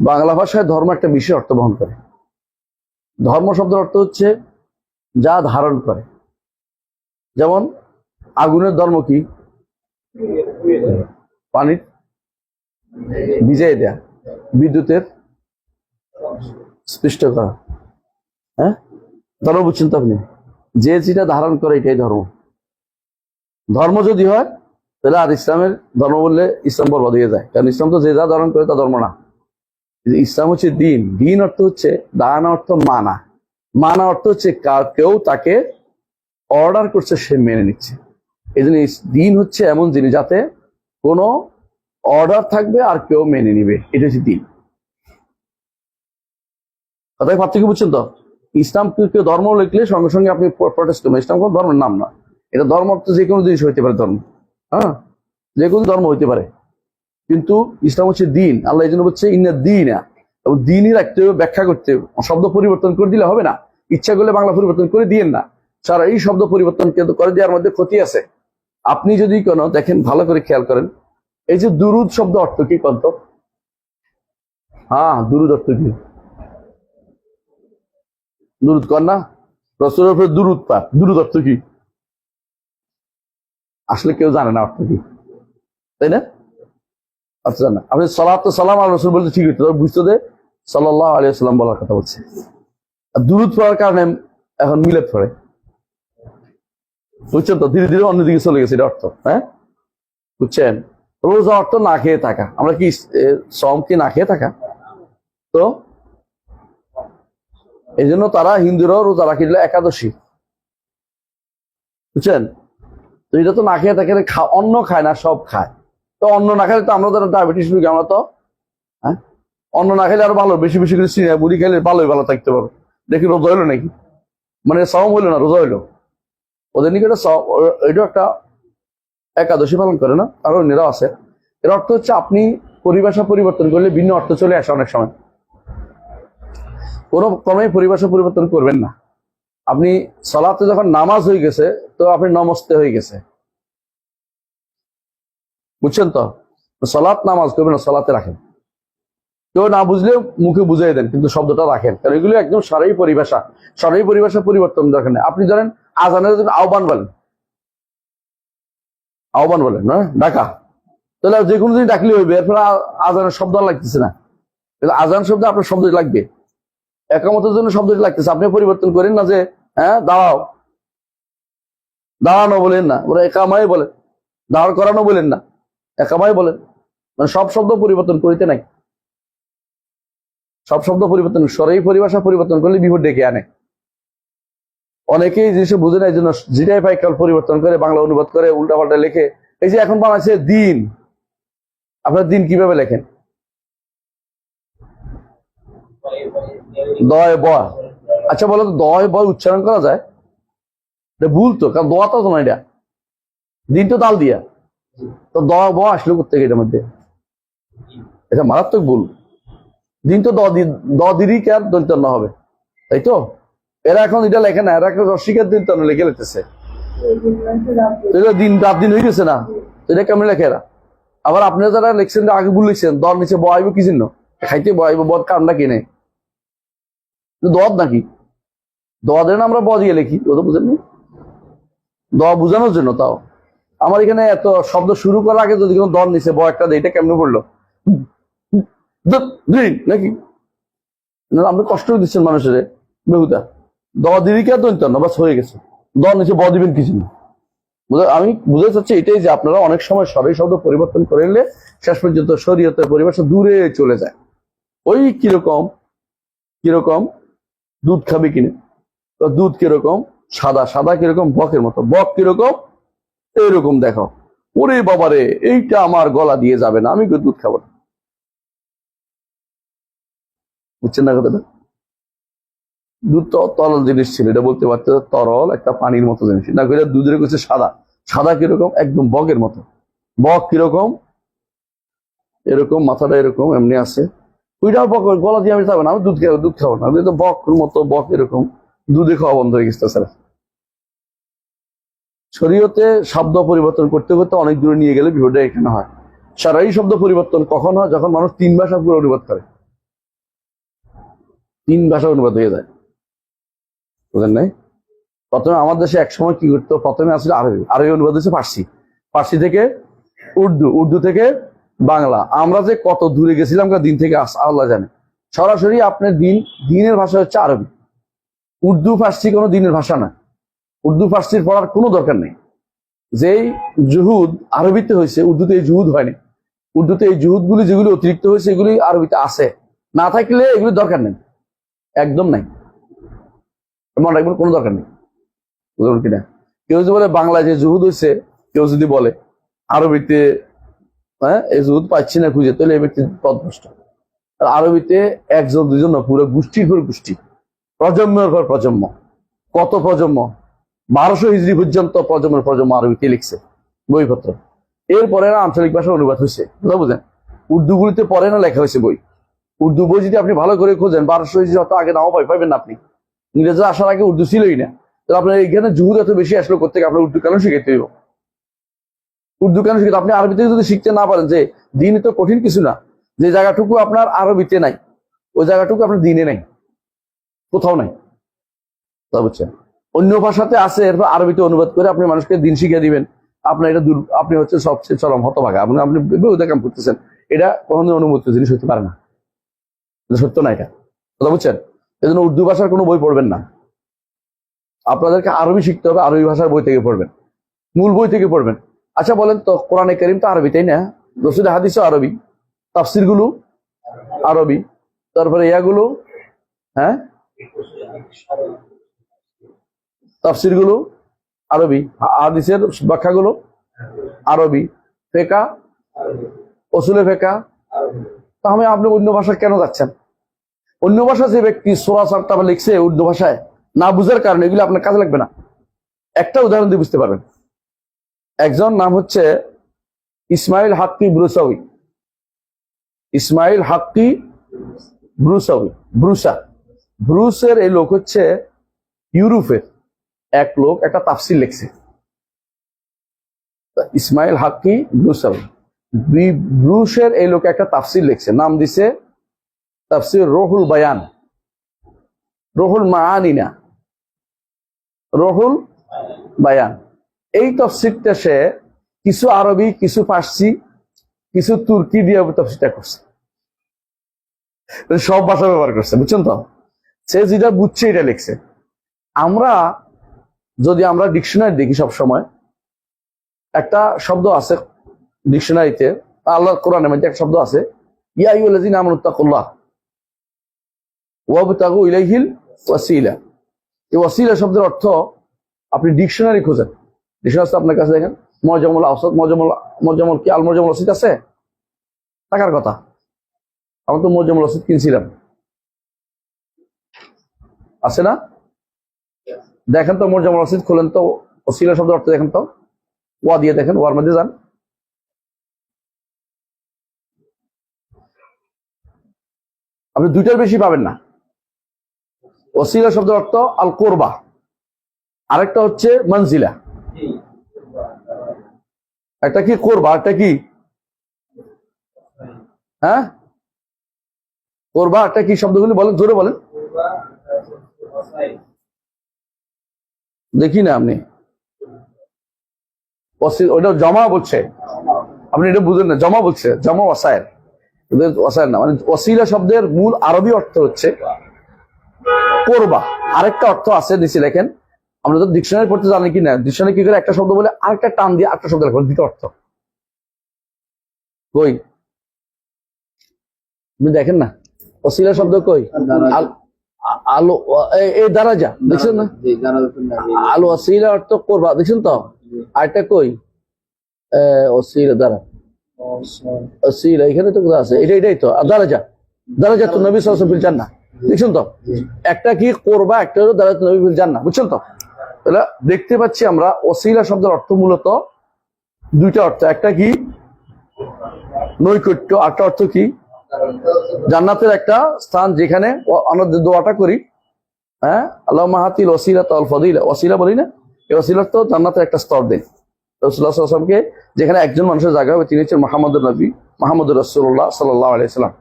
বাংলা ভাষায় ধর্ম একটা বিশেষ অর্থ বহন করে। ধর্ম শব্দের অর্থ হচ্ছে যা ধারণ করে। যেমন আগুনের ধর্ম কি? পানির ভিজিয়ে দেয়া, বিদ্যুতের স্পৃষ্ট করা। হ্যাঁ, ধর্ম বুঝছেন তো আপনি? যে যেটা ধারণ করে এটাই ধর্ম। ধর্ম যদি হয় তাহলে আর ইসলামের ধর্ম বললে ইসলাম বরবাদ হয়ে যায়, কারণ ইসলাম তো যে যা ধারণ করে তা ধর্ম না। ইসলাম হচ্ছে দিন। দিন অর্থ হচ্ছে দান, অর্থ মানা। মানা অর্থ হচ্ছে কেউ তাকে অর্ডার করছে, সে মেনে নিচ্ছে। এই জন্য দিন হচ্ছে এমন জিনিস যাতে কোনো অর্ডার থাকবে আর কেউ মেনে নিবে, এটা হচ্ছে দিন। কথায় পার্থক্য বুঝছেন তো? ইসলাম কেউ ধর্ম লিখলে সঙ্গে সঙ্গে আপনি প্রটেস্ট করবেন, ইসলাম কোনো ধর্মের নাম না। এটা ধর্ম অর্থ যে কোনো জিনিস হইতে পারে, ধর্ম। হ্যাঁ, যে কোনো ধর্ম হইতে পারে, কিন্তু ইসলাম হচ্ছে দিন। আল্লাহ এই জন্য বলছে ইন্না দীনা, এবং দিনই রাখতে হবে, ব্যাখ্যা করতে হবে। শব্দ পরিবর্তন করে দিলে হবে না, ইচ্ছা করলে বাংলা পরিবর্তন করে দিয়েন না। সারা এই শব্দ পরিবর্তন কিন্তু করে দেওয়ার মধ্যে ক্ষতি আছে। আপনি যদি কোনো দেখেন, ভালো করে খেয়াল করেন, এই যে দুরুদ শব্দ অর্থ কি কন্ত? হ্যাঁ, দুরুদ অর্থ কি? দুরুদ কর না, রসুলের উপরে দুরুদ পাঠ। দুরুদ অর্থ কি? আসলে কেউ জানে না অর্থ কি, তাই না? আচ্ছা, জানা আপনি সালাত সালাম আর রসুল বলতে ঠিক হইতো, বুঝতে দে সাল্লাল্লাহু আলাইহি ওয়াসাল্লাম বলার কথা বলছে। আর দুরুদ পড়ার কারণে এখন মিলাদ পড়ে, বুঝছেন তো? ধীরে ধীরে অন্যদিকে চলে গেছে এটা অর্থ। হ্যাঁ, বুঝছেন? রোজা অর্থ না খেয়ে থাকা। আমরা কি সম কি না খেয়ে থাকা? তো এই জন্য তারা হিন্দুরাও রোজা রাখি দিল একাদশী, বুঝছেন? তো এটা তো না খেয়ে থাকে, অন্ন খায় না, সব খায়। তো অন্ন না খেলে তো আমরা তো ডায়াবেটিস রোগী, আমরা তো। হ্যাঁ, অন্ন না খেলে আরো ভালো, বেশি বেশি করে সিনে মুড়ি খেলে ভালোই ভালো থাকতে পারো। দেখি রোজা হইলো নাকি, মানে সম হইলো না, রোজা হইলো। ওদের নিকটে এটা একটা একাদশী পালন করে না, আরো অন্যরাও আছে। এর অর্থ হচ্ছে আপনি পরিভাষা পরিবর্তন করলে ভিন্ন অর্থ চলে আসে অনেক সময়। কোনো ক্রমে পরিভাষা পরিবর্তন করবেন না। আপনি সালাতে যখন নামাজ হয়ে গেছে, তো আপনি নমস্তে হয়ে গেছে, বুঝছেন তো? সালাত নামাজ করবেন না, সালাতে রাখেন। কেউ না বুঝলে মুখে বুঝাই দেন, কিন্তু শব্দটা রাখেন, কারণ এগুলো একদম সারাই পরিভাষা। সারাই পরিভাষা পরিবর্তন দরকার নেই। আপনি ধরেন আজানের জন্য আহ্বান বলেন, আহ্বান বলেন না ডাকা, তাহলে যে কোনো জিনিস ডাকলে হইবে। এরপরে আজানের শব্দ লাগতেছে না, কিন্তু আজান শব্দ আপনার শব্দ লাগবে। একামতের জন্য শব্দটি লাগতেছে, আপনি পরিবর্তন করেন না যে হ্যাঁ দাঁড়াও, দাঁড়ানো বলেন না, ওরা একামাই বলেন। দাঁড় করানো বলেন না, একামাই বলেন। মানে সব শব্দ পরিবর্তন করিতে নাই, সব শব্দ পরিবর্তন, সরাই পরিভাষা পরিবর্তন করলে বিপদ ডেকে আনে। অনেকেই জিনিস বুঝে না, এই জন্য যেটাই পাই কাল পরিবর্তন করে বাংলা অনুবাদ করে উল্টাপাল্টা লেখে। এই যে এখন বানাচ্ছে দিন, আপনার দিন কিভাবে লেখেন? দয় ব। আচ্ছা বলো তো, দয় বয় উচ্চারণ করা যায়? এটা ভুল তো, কারণ দোয়া তো না, এটা দিন তো তাল দিয়া, তো দয় ব আসলো কোথেকে এটার মধ্যে? এটা মারাত্মক ভুল। দিন তো দ দিরই কে আর দৈন্তন্য হবে, তাই তো? এরা এখন এটা লেখে না, এরা এখন রসিকের দৈন্তন্য লিখে লেখতেছে। দিন রাত দিন হয়ে গেছে না, এটা কেমন লেখে এরা? আবার আপনারা যারা লিখছেন আগে ভুল লিখছেন, দর নিচে বয়াইব কি জন্য? খাইতে বয়াইব, বদ কারণটা কি নেই? দদ নাকি? দদের আমরা ব দিয়ে লিখি, ও তো বুঝেননি, দ বুঝানোর জন্য। তাও আমার এখানে এত শব্দ শুরু করার আগে যদি কোনো দর নিচে ব একটা দেয়, এটা কেমনে পড়লো নাকি? আপনি কষ্ট দিচ্ছেন মানুষের বেহুদা। দ দিরিকে দৈন্তন্য বাস হয়ে গেছে, দর নিচে ব দিবেন কি জন্য? আমি বুঝতে চাচ্ছি এটাই যে আপনারা অনেক সময় সবাই শব্দ পরিবর্তন করে নিলে শেষ পর্যন্ত শরীয়তের পরিভাষা দূরে চলে যায়। ওই কিরকম কিরকম দুধ খাবে কিনে, দুধ কিরকম সাদা, সাদা কিরকম বকের মতো, বক কিরকম এইরকম দেখো, ওরে বাবারে এইটা আমার গলা দিয়ে যাবে না, আমি দুধ খাবো না। বুঝছেন না কথাটা? দুধ তো তরল জিনিস ছিল, এটা বলতে পারতো তরল একটা পানির মতো জিনিস না, দুধের কাছে সাদা। সাদা কিরকম? একদম বকের মতো। বক কিরকম? এরকম মাথাটা এরকম এমনি আছে, ওইটাও বক, গলা দিয়ে আমি যাবো না, আমি দুধ খাবো না। আমি তো বকের মতো, বক এরকম, দুধে খাওয়া বন্ধ হয়ে গেছে। স্যার শরীয়তে শব্দ পরিবর্তন করতে করতে অনেক দূরে নিয়ে গেলে বিপদটা এখানে হয়। সারাই শব্দ পরিবর্তন কখন হয়? যখন মানুষ তিন ভাষা পুরো অনুবাদ করে, তিন ভাষা অনুবাদ হয়ে যায়। বুঝলেন নাই? প্রথমে আমার দেশে একসময় কি করতো, প্রথমে আসলে আরবি, আরবি অনুবাদ হচ্ছে ফার্সি, ফার্সি থেকে উর্দু, উর্দু থেকে বাংলা। আমরা যে কত দূরে গেছিলাম দিন থেকে আল্লাহ জানে। সরাসরি আপনার দিনের ভাষা হচ্ছে আরবি। উর্দু ফার্সি কোনো দিনের ভাষা না। উর্দু ফার্সির পড়ার কোনো দরকার নেই। যেই জুহুদ আরবিতে হয়েছে, উর্দুতে এই জুহুদ হয়নি। উর্দুতে এই জুহুদ গুলি যেগুলি অতিরিক্ত হয়েছে এগুলি আরবিতে আছে, না থাকলে এগুলি দরকার নেই, একদম নাই, মনে রাখবেন, কোনো দরকার নেই। বুঝলেন কিনা? কেউ যদি বলে বাংলায় যে জুহুদ হয়েছে, কেউ যদি বলে আরবিতে এই জুহুদ পাচ্ছি না খুঁজে, তাহলে এই ব্যক্তি পথভ্রষ্ট। আর আরবিতে একজন দুজন না, পুরো গোষ্ঠীর পর গোষ্ঠী, প্রজন্মের পর প্রজন্ম, কত প্রজন্ম, 1200 হিজরি পর্যন্ত প্রজন্মের প্রজন্ম আরবিতে লিখছে বইপত্র। এরপরে আঞ্চলিক ভাষা অনুবাদ হয়েছে, বুঝলেন? উর্দু গুলিতে পরে না লেখা হয়েছে বই। উর্দু বই যদি আপনি ভালো করে খোঁজেন, 1200 হিজরি অত আগে নাও পাইবেন না আপনি। ইংরেজরা আসার আগে উর্দু ছিলই না। তাহলে আপনার এখানে জুহুদ এত বেশি আসলো কোথেকে? আপনার উর্দু কেন শিখাইতে হইব? উর্দু কেন শিখাতে? আপনি আরবিতে যদি শিখতে না পারেন, যে দিন তো কঠিন কিছু না, যে জায়গাটুকু আপনার আরবিতে নাই ওই জায়গাটুকু আপনার দিনে নাই, কোথাও নাই, বুঝছেন? অন্য ভাষাতে আছে, এরপর আরবিতে অনুবাদ করে আপনি মানুষকে দিন শিখিয়ে দিবেন। আপনার এটা আপনি হচ্ছে সবচেয়ে চরম হতভাগা, আপনি বেহুদা কাম করতেছেন। এটা কখনোই অনুমতি জিনিস হতে পারে না, সত্য না এটা, কথা বুঝছেন? এই জন্য উর্দু ভাষার কোনো বই পড়বেন না। আপনাদেরকে আরবি শিখতে হবে, আরবি ভাষার বই থেকে পড়বেন, মূল বই থেকে পড়বেন। আচ্ছা বলেন তো, কোরআনে কারীম তো আরবি, তাই না? রসুলের হাদিসও আরবি, তাফসির গুলো আরবি, তারপরে ইয়াগুলো, হ্যাঁ, তাফসির গুলো আরবি, হাদিসের ব্যাখ্যাগুলো আরবি, ফেকা, উসুলে ফেকা। তাহলে আপনি অন্য ভাষা কেন যাচ্ছেন? অন্য ভাষা যে ব্যক্তি সূরা সারটা লিখছে উর্দু ভাষায়, না বুঝার কারণে এগুলো আপনার কাজে লাগবে না। একটা উদাহরণ দিয়ে বুঝতে পারবেন। একজন নাম হচ্ছে ইসমাইল হাক্কি ব্রুসাউই, ইসমাইল হাক্কি ব্রুসাউই, ব্রুসের এই লোক হচ্ছে ইউরোপের এক লোক, একটা তাফসির লিখছে, ইসমাইল হাক্কি ব্রুসাউই। ব্রুসের এই লোক একটা তাফসির লিখছে, নাম দিছে তাফসির রুহুল বায়ান, রুহুল মাআনি না, রুহুল বায়ান। এই তাফসিরটা সে কিছু আরবি, কিছু ফার্সি, কিছু তুর্কি দিয়ে তাফসিরটা করছে, সব ভাষা ব্যবহার করছে, বুঝছেন তো? সে যেটা বুঝছে এটা লিখছে। যদি আমরা ডিকশনারি দেখি, সব সময় একটা শব্দ আছে ডিকশনারিতে, আল্লাহর কোরআনের মধ্যে একটা শব্দ আছে, ইয়া আইয়ুহাল্লাযীনা আমানুত্তাকুল্লাহ ওয়াবতাগু ইলাইহিল ওয়াসিলা। এই ওয়াসিলা শব্দের অর্থ আপনি ডিকশনারি খোঁজেন, ডিকশনারি আপনার কাছে দেখেন, মুআজ্জামুল আওসাত, মুআজ্জামুল কি আল মুআজ্জামুল ওয়াসিত আছে, টাকার কথা। আমি তো মুআজ্জামুল ওয়াসিত কিনছিলাম, আছে না? দেখেন তো মুআজ্জামুল ওয়াসিত খুলেন তো, ওসিলা শব্দের অর্থ দেখেন তো, ওয়া দিয়ে দেখেন, ওয়ার মধ্যে যান, আপনি দুইটার বেশি পাবেন না। ওসিলা শব্দের অর্থ আল কোরবা, আরেকটা হচ্ছে মনজিলা। একটা কি কোরবা, একটা কি, হ্যাঁ, কোরবা একটা কি? শব্দগুলি বলেন, জোরে বলেন, দেখি না আপনি। ওইটা জমা বলছে, আপনি এটা বুঝেন না, জমা বলছে, জমা ওয়াসায়ের, ওয়াসায়ের না, মানে ওসিলা শব্দের মূল আরবি অর্থ হচ্ছে কোরবা। আরেকটা অর্থ আছে নিচে দেখেন, আমরা তো ডিকশনারি পড়তে জানি কি না, ডিকশনারি কি করে একটা শব্দ বলে আরেকটা টান দিয়ে আরেকটা শব্দ লেখা, দুটো অর্থ কই? আপনি দেখেন না ওসিলা শব্দ কই? আলো, এই দারাজা দেখছেন না, আলো ওসিলা অর্থ করবা, দেখছেন তো? আরেকটা কই? ওসিলা দ্বারা, ওসিলা এখানে তো কোথায় আছে? এটাই তো দারাজা, দারাজা তো নবী সাল্লাল্লাহু আলাইহি ওয়াসাল্লাম জান্নাহ, দেখছেন তো? একটা কি করবা, একটা হলো দারাজা নবী ফিল জান্নাহ, বুঝছেন তো? তাহলে দেখতে পাচ্ছি আমরা ওসিলা শব্দের অর্থ মূলত দুইটা অর্থ, একটা কি নৈকট্য, আরেকটা অর্থ কি জান্নাতের একটা স্থান, যেখানে আমরা দোয়াটা করি, হ্যাঁ, আল্লাহুম্মা হাতিল ওয়াসিলাত ওয়াল ফাদিলা, ওয়াসিলা বলি না, এই ওয়াসিলা তো জান্নাতের একটা স্তর দেন রাসূলুল্লাহ সাল্লাল্লাহু আলাইহি ওয়াসাল্লামকে, যেখানে একজন মানুষের জায়গা হবে, তিনি হচ্ছেন মুহাম্মদুর নবী, মুহাম্মদুর রাসূলুল্লাহ সাল্লাল্লাহু আলাইহি ওয়াসাল্লাম।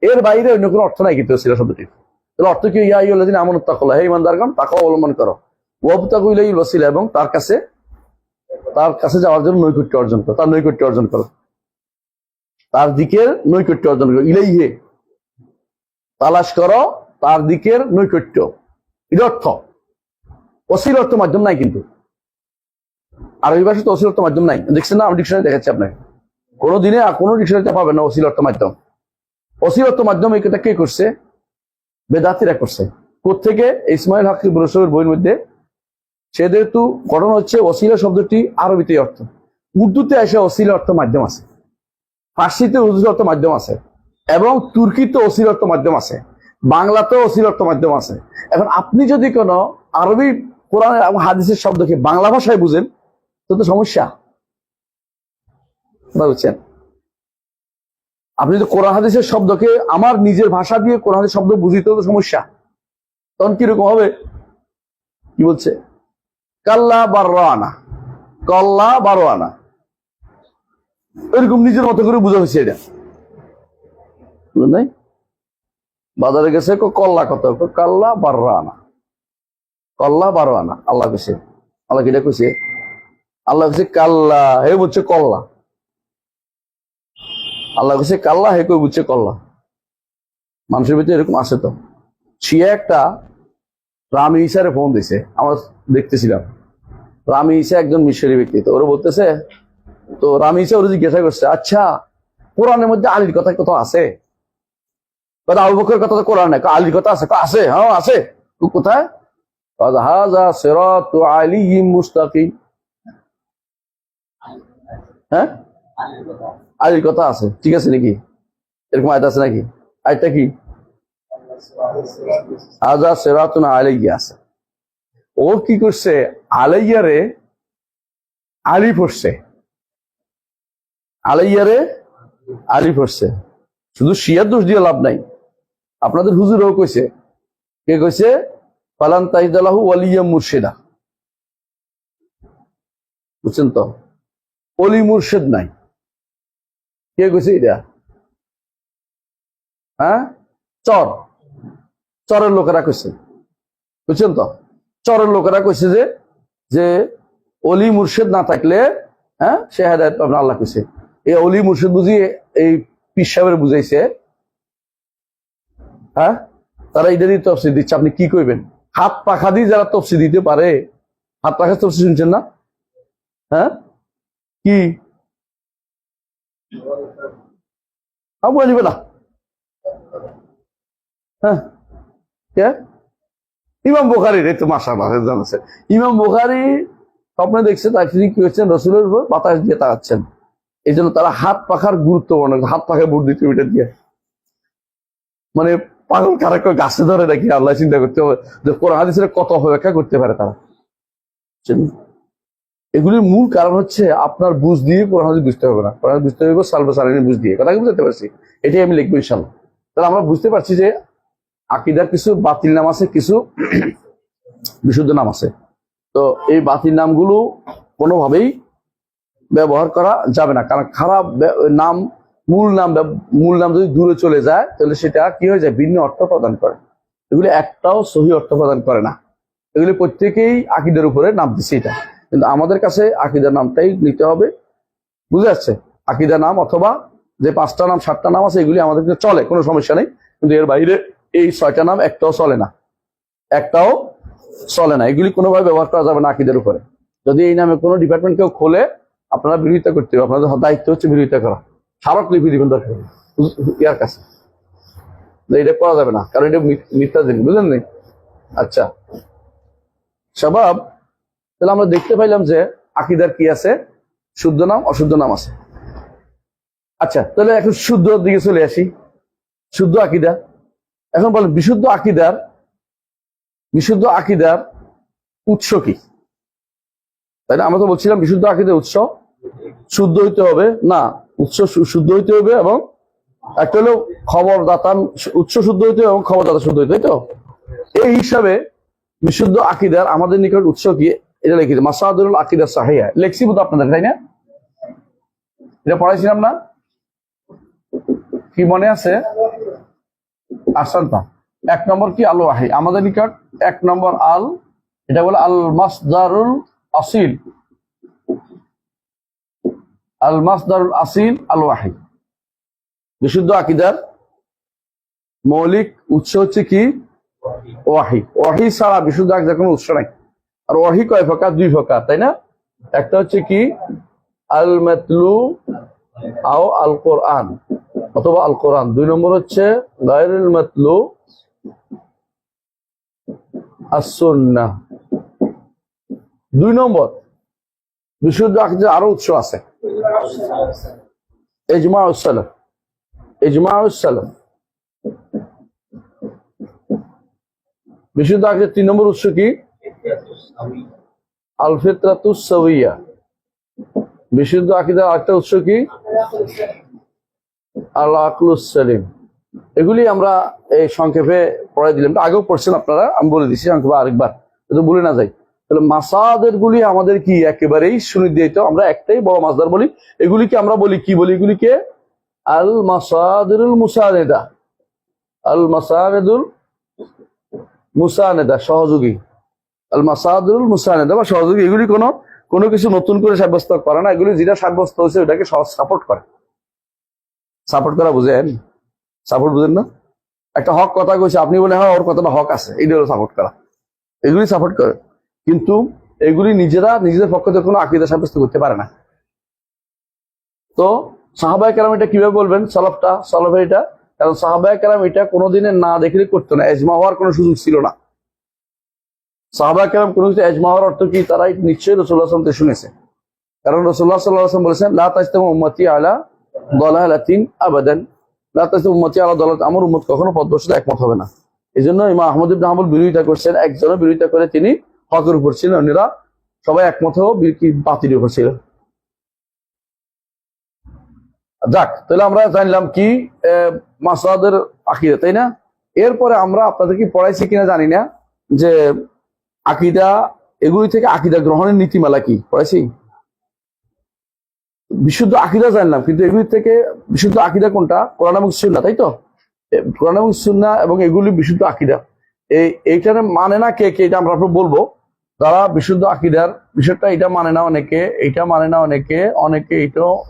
এর বাইরে অন্য কোনো অর্থ নাই কিন্তু ওসিলা শব্দটির, তাহলে অর্থ কি? ইয়া আইয়ুহাল্লাযীনা আমানুত্তাকুল্লাহ, হে ঈমানদারগণ তাকওয়া অবলম্বন করো, ওয়াবতাগু ইলাইহিল ওয়াসিলা, এবং তার কাছে যাওয়ার জন্য নৈকট্য অর্জন করো, তার নৈকট্য অর্জন করো, তার দিকের নৈকট্য অর্জন করো। ইলাইহি, তালাশ করো তার দিকের নৈকট্য, এর অর্থ। ওসিলা অর্থ মাধ্যম নাই, কিন্তু আরবি ভাষায় তো ওসিলা অর্থ মাধ্যম নাই। দেখছেন না, আমি ডিকশনারি দেখাচ্ছি আপনাকে, কোনো দিনে কোনো ডিকশনারিতে পাবেন না ওসিলা অর্থ মাধ্যম। ওসিলা অর্থ মাধ্যম এটা কে করছে? বেদাতিরা করছে। কোত্থেকে? ইসমাইল হক ব্রসবের বইয়ের মধ্যে। সে যেহেতু ঘটনা হচ্ছে ওসিলা শব্দটি আরবিতে অর্থ, উর্দুতে এসে ওসিলা অর্থ মাধ্যম আছে, ফার্সিতে ওসিলা অর্থ মাধ্যম আছে, এবং তুর্কিতে ওসিলা অর্থ মাধ্যম আছে, বাংলাতেও ওসিলা অর্থ মাধ্যম আছে। এখন আপনি যদি কোনো আরবি কোরআন এবং হাদিসের শব্দকে বাংলা ভাষায় বুঝেন তো সমস্যা, বুঝছেন? আপনি যদি কোরআন হাদিসের শব্দকে আমার নিজের ভাষা দিয়ে কোরআন হাদিসের শব্দ বুঝিতে তো সমস্যা, তখন কিরকম হবে? কি বলছে? কাল্লা বাররানা, কল্লা বারোয়ানা, এরকম নিজের মতো করে বোঝা হয়েছে। এটা বুঝলেন নাই? বাজারে গেছে কল্লা কত, কাল্লা বাররানা, কল্লা বারোয়ানা। আল্লাহ কেছে, আল্লাহ কিটা কইছে? আল্লাহ কেছে কাল্লা, হে বুঝছে কল্লা। আল্লাহ কেছে কাল্লা, হে কই বুঝছে কল্লা। মানুষের ভিতরে এরকম আছে। তো সে একটা রামি ইসারে ফোন দিছে, আমরা দেখতেছিলাম। রামি ইসা একজন মিশরি ব্যক্তি, তো ওরা বলতেছে, তো রামি ইসা ওরা জিজ্ঞাসা করছে, আচ্ছা কোরআনের মধ্যে আলীর কথা কত আছে? কথা আবু বকরের কথা তো কোরআন নাই, আলীর কথা আছে? আছে, হ্যাঁ আছে। কোথায়? হাযা সিরাতু আলিয়্যিন মুস্তাকিম। হ্যাঁ, আলীর কথা আছে, ঠিক আছে নাকি? এরকম আয়াত আছে নাকি? আয়াতটা কি? হাযা সিরাতুন আলাইয়্যা আছে। ও কি করছে? আলাইয়ারে আলী পড়ছে, আলাইয়ারে আলী পড়ছে। শুধু শিয়ার দোষ দিয়ে লাভ নাই, আপনাদের হুজুরও কইছে। কে কইছে? ফালান তাহিদালাহু ওয়ালিয়া মুর্শিদা। বুঝছেন তো? অলি মুর্শিদ নাই। কে কইছে এটা? হ্যাঁ, চরের লোকেরা কইছে। বুঝছেন তো? চরের লোকেরা কইছে যে অলি মুর্শিদ না থাকলে, হ্যাঁ, সে হেদায়েত পাবে না। আল্লাহ কইছে। এই অলি মুর্শিদ বুঝিয়ে এই পীর সাহেবের বুঝাইছে। হ্যাঁ, তারা এটা দিয়ে তফসির দিচ্ছে। আপনি কি কইবেন? হাত পাখা দিয়ে যারা তফসির দিতে পারে, হাত পাখা তফসির শুনছেন না? হ্যাঁ, কি আবু আনিবে না? হ্যাঁ, কে? ইমাম বুখারীর। এই তো মাশাআল্লাহ জানছে। ইমাম বুখারী স্বপ্নে দেখছে তাফসীর কি হচ্ছেন, রাসূলের উপর বাতাস দিয়ে তাকাচ্ছেন। এই জন্য তারা হাত পাখার গুরুত্ব বর্ণনা, হাত পাখায় ভোট দিতে ওইটা দিয়ে। মানে পাগল কারা কেউ গাছে ধরে নাকি? আল্লাহ চিন্তা করতে হবে যে কোরআন হাদিসের কত অপব্যাখ্যা করতে পারে তারা। এগুলির মূল কারণ হচ্ছে আপনার বুঝ দিয়ে কোরআন হাদিস বুঝতে হবে না, কোরআন বুঝতে হবে সালফে সালেহিনের বুঝ দিয়ে। কথা কি বুঝতে পারছি? এটাই আমি লিখবো ইনশাআল্লাহ। তাহলে আমরা বুঝতে পারছি যে আকীদার কিছু বাতিল নাম আছে, কিছু বিশুদ্ধ নাম আছে। তো এই বাতিল নামগুলো কোনোভাবেই ব্যবহার করা যাবে না, কারণ খারাপ নাম, মূল নাম যদি দূরে চলে যায় তাহলে সেটা কি হয়ে যায়? ভিন্ন অর্থ প্রদান করে। এগুলি একটাও সহি অর্থ প্রদান করে না। এগুলি প্রত্যেকেই আকীদার উপরে নাম দিচ্ছে এটা, কিন্তু আমাদের কাছে আকীদার নামটাই নিতে হবে। বুঝে যাচ্ছে? আকীদার নাম অথবা যে 5টা নাম 7টা নাম আছে এগুলি আমাদের চলে, কোনো সমস্যা নেই, কিন্তু এর বাইরে এই 6টা নাম একটাও চলে না, একটাও চলে না। এগুলি কোনোভাবে ব্যবহার করা যাবে না আকীদার উপরে। যদি এই নামে কোনো ডিপার্টমেন্ট কেউ খোলে, আপনারা বিরোধিতা করতে হবে। আপনাদের দায়িত্ব হচ্ছে বিরোধিতা করা, স্মারকলিপি দিবেন দরকার ইয়ার কাছে। এটা করা যাবে না, কারণ এটা মিথ্যা জিনিস, বুঝলেন নি? আচ্ছা শাবাব, তাহলে আমরা দেখতে পাইলাম যে আকীদার কি আছে, শুদ্ধ নাম অশুদ্ধ নাম আছে। আচ্ছা, তাহলে এখন শুদ্ধ দিকে চলে আসি। শুদ্ধ আকীদা। এখন বলেন বিশুদ্ধ আকীদার উৎস কি? তাই না? আমরা তো বলছিলাম বিশুদ্ধ আকীদার উৎস শুদ্ধ হইতে হবে না, উৎস শুদ্ধ হইতে হবে, এবং একটা হলো খবরদাতা, উৎস শুদ্ধ হইতে হবে এবং খবরদাতা শুদ্ধ হইতে, তাই তো? এই হিসাবে বিশুদ্ধ আকীদার আমাদের নিকট উৎস কি? এটা লিখেছে মাসাদিরুল আকীদা সাহিহা, লেখছি বোধ আপনাদের, তাই না? এটা পড়াইছিলাম না? কি মনে আছে? আহসানতা। এক নম্বর কি আল ওয়াহি, আমাদের নিকট এক নম্বর আল, এটা বলে আল মাসদারুল আসিল, আল মাসদারুল আসিল আল ওয়াহি। বিশুদ্ধ আকীদার মৌলিক উৎস হচ্ছে কি? ওয়াহি। ওয়াহি ছাড়া বিশুদ্ধ আকীদার কোনো উৎস নাই। আর ওয়াহি কয় প্রকার? দুই প্রকার, তাই না? একটা হচ্ছে কি আল মাতলু আও আল কোরআন, অথবা আল কোরআন। দুই নম্বর হচ্ছে গায়রুল মাতলু as-সুন্নাহ। দুই নম্বর বিশুদ্ধ আকীদার আরো উৎস আছে, ইজমাউস সালাফ, ইজমাউস সালাফ। বিশুদ্ধ আকীদার তিন নম্বর উৎস কি? আল ফিতরাতুস সাওয়িয়া। বিশুদ্ধ আকীদার আরেকটা উৎস কি? আল আকলুস সালিম। এগুলি আমরা এই সংক্ষেপে পড়াই দিলাম, আগেও পড়ছেন আপনারা, আমি বলে দিচ্ছি সংক্ষেপে আরেকবার, যদি ভুলে না যাই। তাহলে মাসাদের গুলি আমাদের কি একেবারেই সুনির্দিষ্ট, আমরা একটাই বড় মাসদার বলি। এগুলিকে আমরা বলি কি বলি? এগুলিকে আল মাসাদিরুল মুসানেদা, আল মাসানেদুল মুসানেদা, সহযোগী। আল মাসাদিরুল মুসানেদা বা সহযোগী। এগুলি কোনো কিছু নতুন করে সাব্যস্ত করে না, এগুলি যেটা সাব্যস্ত হয়েছে ওটাকে সাপোর্ট করে। সাপোর্ট করা বুঝেন? সাপোর্ট বুঝেন না? একটা হক কথা কইছে, আপনি বলে হ্যাঁ ওর কথাটা হক আছে, এইটা হলো সাপোর্ট করা। এগুলি সাপোর্ট করে, কিন্তু এগুলি নিজেদের পক্ষ থেকে কোনো আকীদা সাব্যস্ত করতে পারে না। তো সাহাবায়ে কেরাম এটা কিভাবে বলবেন? সলফের এটা, কারণ সাহাবায়ে কেরাম এটা কোনোদিনে না দেখলে করতো না, এজমা হওয়ার কোনো সুযোগ ছিল না। সাহাবায়ে কেরাম কোনো কিছু এজমা হওয়ার অর্থ কি? তারা নিশ্চয়ই রাসূলুল্লাহ সাল্লাল্লাহু আলাইহি ওয়াসাল্লাম থেকে শুনেছে, কারণ রাসূলুল্লাহ সাল্লাল্লাহু আলাইহি ওয়াসাল্লাম বলেছেন লা তাজতামু উম্মতি আলা দালালাতিন আবাদান, লা তাজতামু উম্মতি আলা দালালাত, আমার উম্মত কখনো পথভ্রষ্ট একমত হবে না। এই জন্য ইমাম আহমদ ইবনে হাম্বল বিরোধিতা করছেন, একজনের বিরোধিতা করে তিনি হকের উপর ছিলেন, অন্যরা সবাই একমত হয়েও বাতিলের উপর ছিলেন। যাক, তাহলে আমরা জানলাম কি মাসাদের আকীদা, তাই না? এরপরে আমরা আপনাদেরকে পড়াইছি কিনা জানি না যে আকীদা, এগুলি থেকে আকীদা গ্রহণের নীতিমালা কি পড়াইছি? বিশুদ্ধ আকীদা জানলাম, কিন্তু এগুলি থেকে বিশুদ্ধ আকীদা কোনটা? কোরআন এবং সুন্নাহ, তাই তো? কোরআন এবং সুন্নাহ এবং এগুলি বিশুদ্ধ আকীদা। এইটার মানে না কে কে, এটা আমরা বলবো। যারা বিশুদ্ধ আকীদার বিষয়টা এটা মানে না অনেকে, এইটা মানে না অনেকে,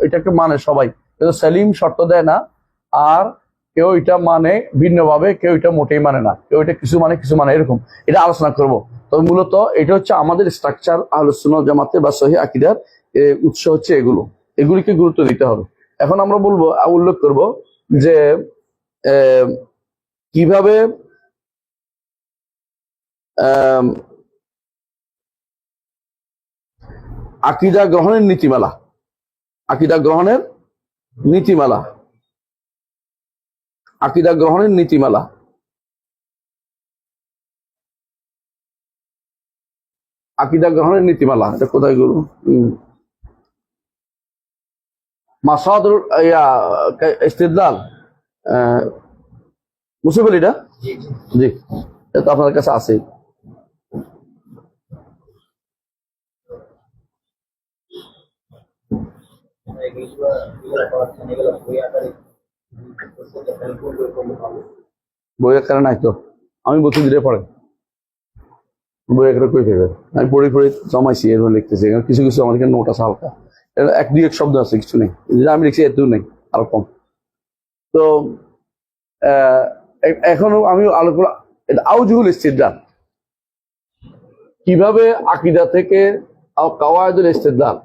এটাকে মানে সবাই, কিন্তু সেলিম শর্ত দেয় না। আর কেউ এটা মানে ভিন্নভাবে, কেউ এটা মোটেই মানে না, কেউ এটা কিছু মানে এরকম। এটা আলোচনা করব। তবে মূলত এটা হচ্ছে আমাদের স্ট্রাকচার আহলুস সুন্নাহ ওয়াল জামাতে বা সহিহ আকীদার উৎস হচ্ছে এগুলিকে গুরুত্ব দিতে হবে। এখন আমরা উল্লেখ করব যে কিভাবে আকীদা গ্রহণের নীতিমালা, আকীদা গ্রহণের নীতিমালা, আকীদা গ্রহণের নীতিমালা। আকীদা গ্রহণের নীতিমালা এটা কোথায় গুলো? মাসাদুল ইস্তিদলাল, মুসিবুল, এটা জি, এটা তো আপনার কাছে আছে। বই আকারে নাই তো, আমি বলছি দিলে পড়ে বই আকারে কই ফেলবে, আমি পড়ে জমাইছি, এরকম লিখতেছি। কিছু কিছু আমার এখানে নোট আছে হালকা, এক দুই এক শব্দ আছে, কিছু নেই, যেটা আমি লিখছি এত নেই, আরো কম। তো এখনো আমি আলোচনা আউজুহুল ইস্তিদলাল, কিভাবে আকীদা থেকে কাওয়াইদুল ইস্তিদলাল,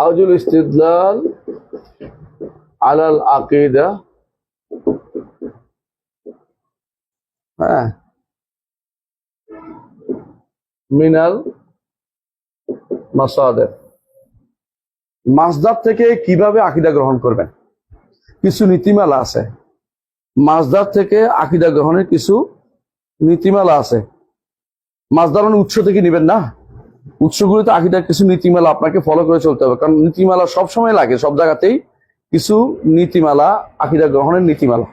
আউজুল ইস্তিদলাল আলাল আকীদা, হ্যাঁ, মিনাল মাসাদের, মাসদার থেকে কিভাবে আকীদা গ্রহণ করবেন, কিছু নীতিমালা আছে। মাসদার থেকে আকীদা গ্রহণের কিছু নীতিমালা আছে। মাসদার মানে উৎস থেকে নিবেন না, উৎসগুলিতে আকীদার কিছু নীতিমালা আপনাকে ফলো করে চলতে হবে, কারণ নীতিমালা সবসময় লাগে, সব জায়গাতেই কিছু নীতিমালা, আকীদা গ্রহণের নীতিমালা,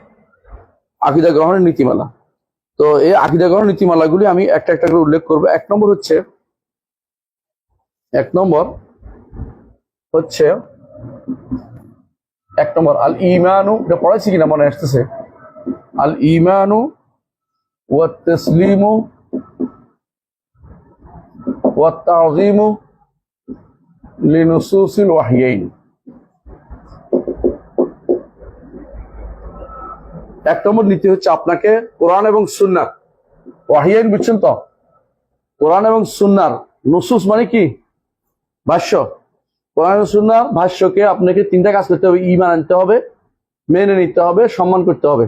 আকীদা গ্রহণের নীতিমালা। তো এই আকীদা গ্রহণের নীতিমালাগুলি আমি একটা একটা করে উল্লেখ করবো। এক নম্বর আল ইমানু, এটা পড়াইছি কিনা মনে আসতেছে। আল ইমানু ওয়া তাসলিমু ওয়া তাযীমু লিনুসুসিল ওয়াহইয়াইন। এক নম্বর নীতি হচ্ছে আপনাকে কোরআন এবং সুন্নাহ, ওয়াহইয়াইন বুঝছেন তো, কোরআন এবং সুন্নাহর নুসুস মানে কি? ভাষ্য। কোরআন এবং সুন্নাহর ভাষ্যকে আপনাকে তিনটা কাজ করতে হবে: ঈমান আনতে হবে, মেনে নিতে হবে, সম্মান করতে হবে।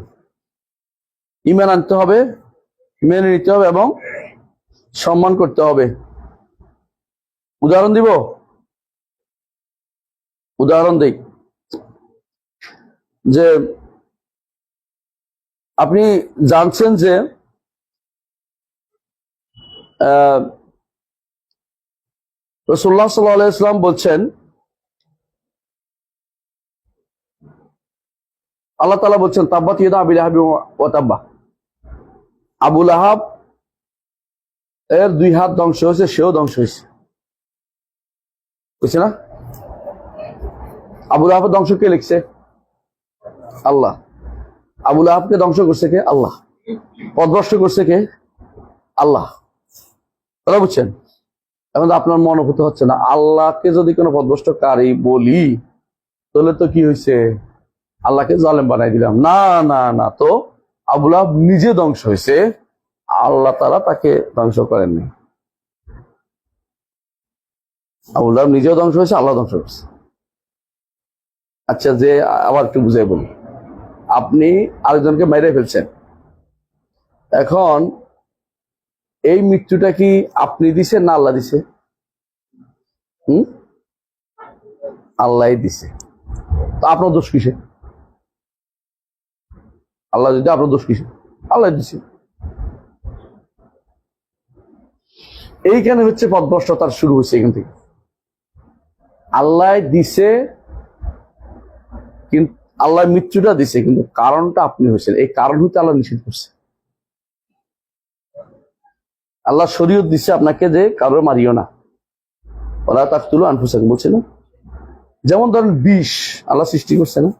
ঈমান আনতে হবে, মেনে নিতে হবে এবং সম্মান করতে হবে। উদাহরণ দিব, উদাহরণ দেই যে আপনি জানছেন যে রাসূলুল্লাহ সাল্লাল্লাহু আলাইহি ওয়াসাল্লাম বলছেন, আল্লাহ তাআলা বলছেন, তাব্বাত ইয়াদা আবি লাহাব ওয়া তাব্বা, আবু লাহাব এর দুই হাত ধ্বংস হয়েছে, সেও ধ্বংস হয়েছে। বুঝছে না? আবু লাহাবের ধ্বংস কে লিখছে? আল্লাহ। আবু লাহাবকে ধ্বংস করছে কে? আল্লাহ। পথভ্রষ্ট করছে কে? আল্লাহ। তারা বুঝছেন? এখন আপনার মনোভূত হচ্ছে না, আল্লাহকে যদি কোনো পথভ্রষ্টকারী বলি তাহলে তো কি হয়েছে? আল্লাহকে জালেম বানাই দিলাম। না না না, তো আবু লাহাব নিজে ধ্বংস হয়েছে, আল্লাহ তাআলা তাকে ধ্বংস করেননি। আবু লাহাব নিজেও ধ্বংস হয়েছে, আল্লাহ ধ্বংস হয়েছে। আচ্ছা, যে আবার একটু বুঝাই বলি, আপনি আরেকজনকে মেরে ফেলছেন, এখন এই মৃত্যুটা কি আপনি দিছেন না আল্লাহ দিছে? আল্লাহ দিছে। তো আপনার দোষ কিসে? আল্লাহ যদি, আপনার দোষ কিসে? আল্লাহ দিছে। এইখানে হচ্ছে পথভ্রষ্টতার শুরু হয়েছে এখান থেকে। আল্লাহ দিছে, কিন্তু আল্লাহ মৃত্যুটা দিছে, কিন্তু কারণটা আপনি হয়েছেন। এই কারণ হতে আল্লাহ নিষেধ করছে। আল্লাহ শরীয়ত দিচ্ছে আপনাকে যে কারোর মারিও না, ওরা তাকতুলু আনফুসাকুম বলছে না? যেমন ধরেন বিষ আল্লাহ সৃষ্টি করছে না?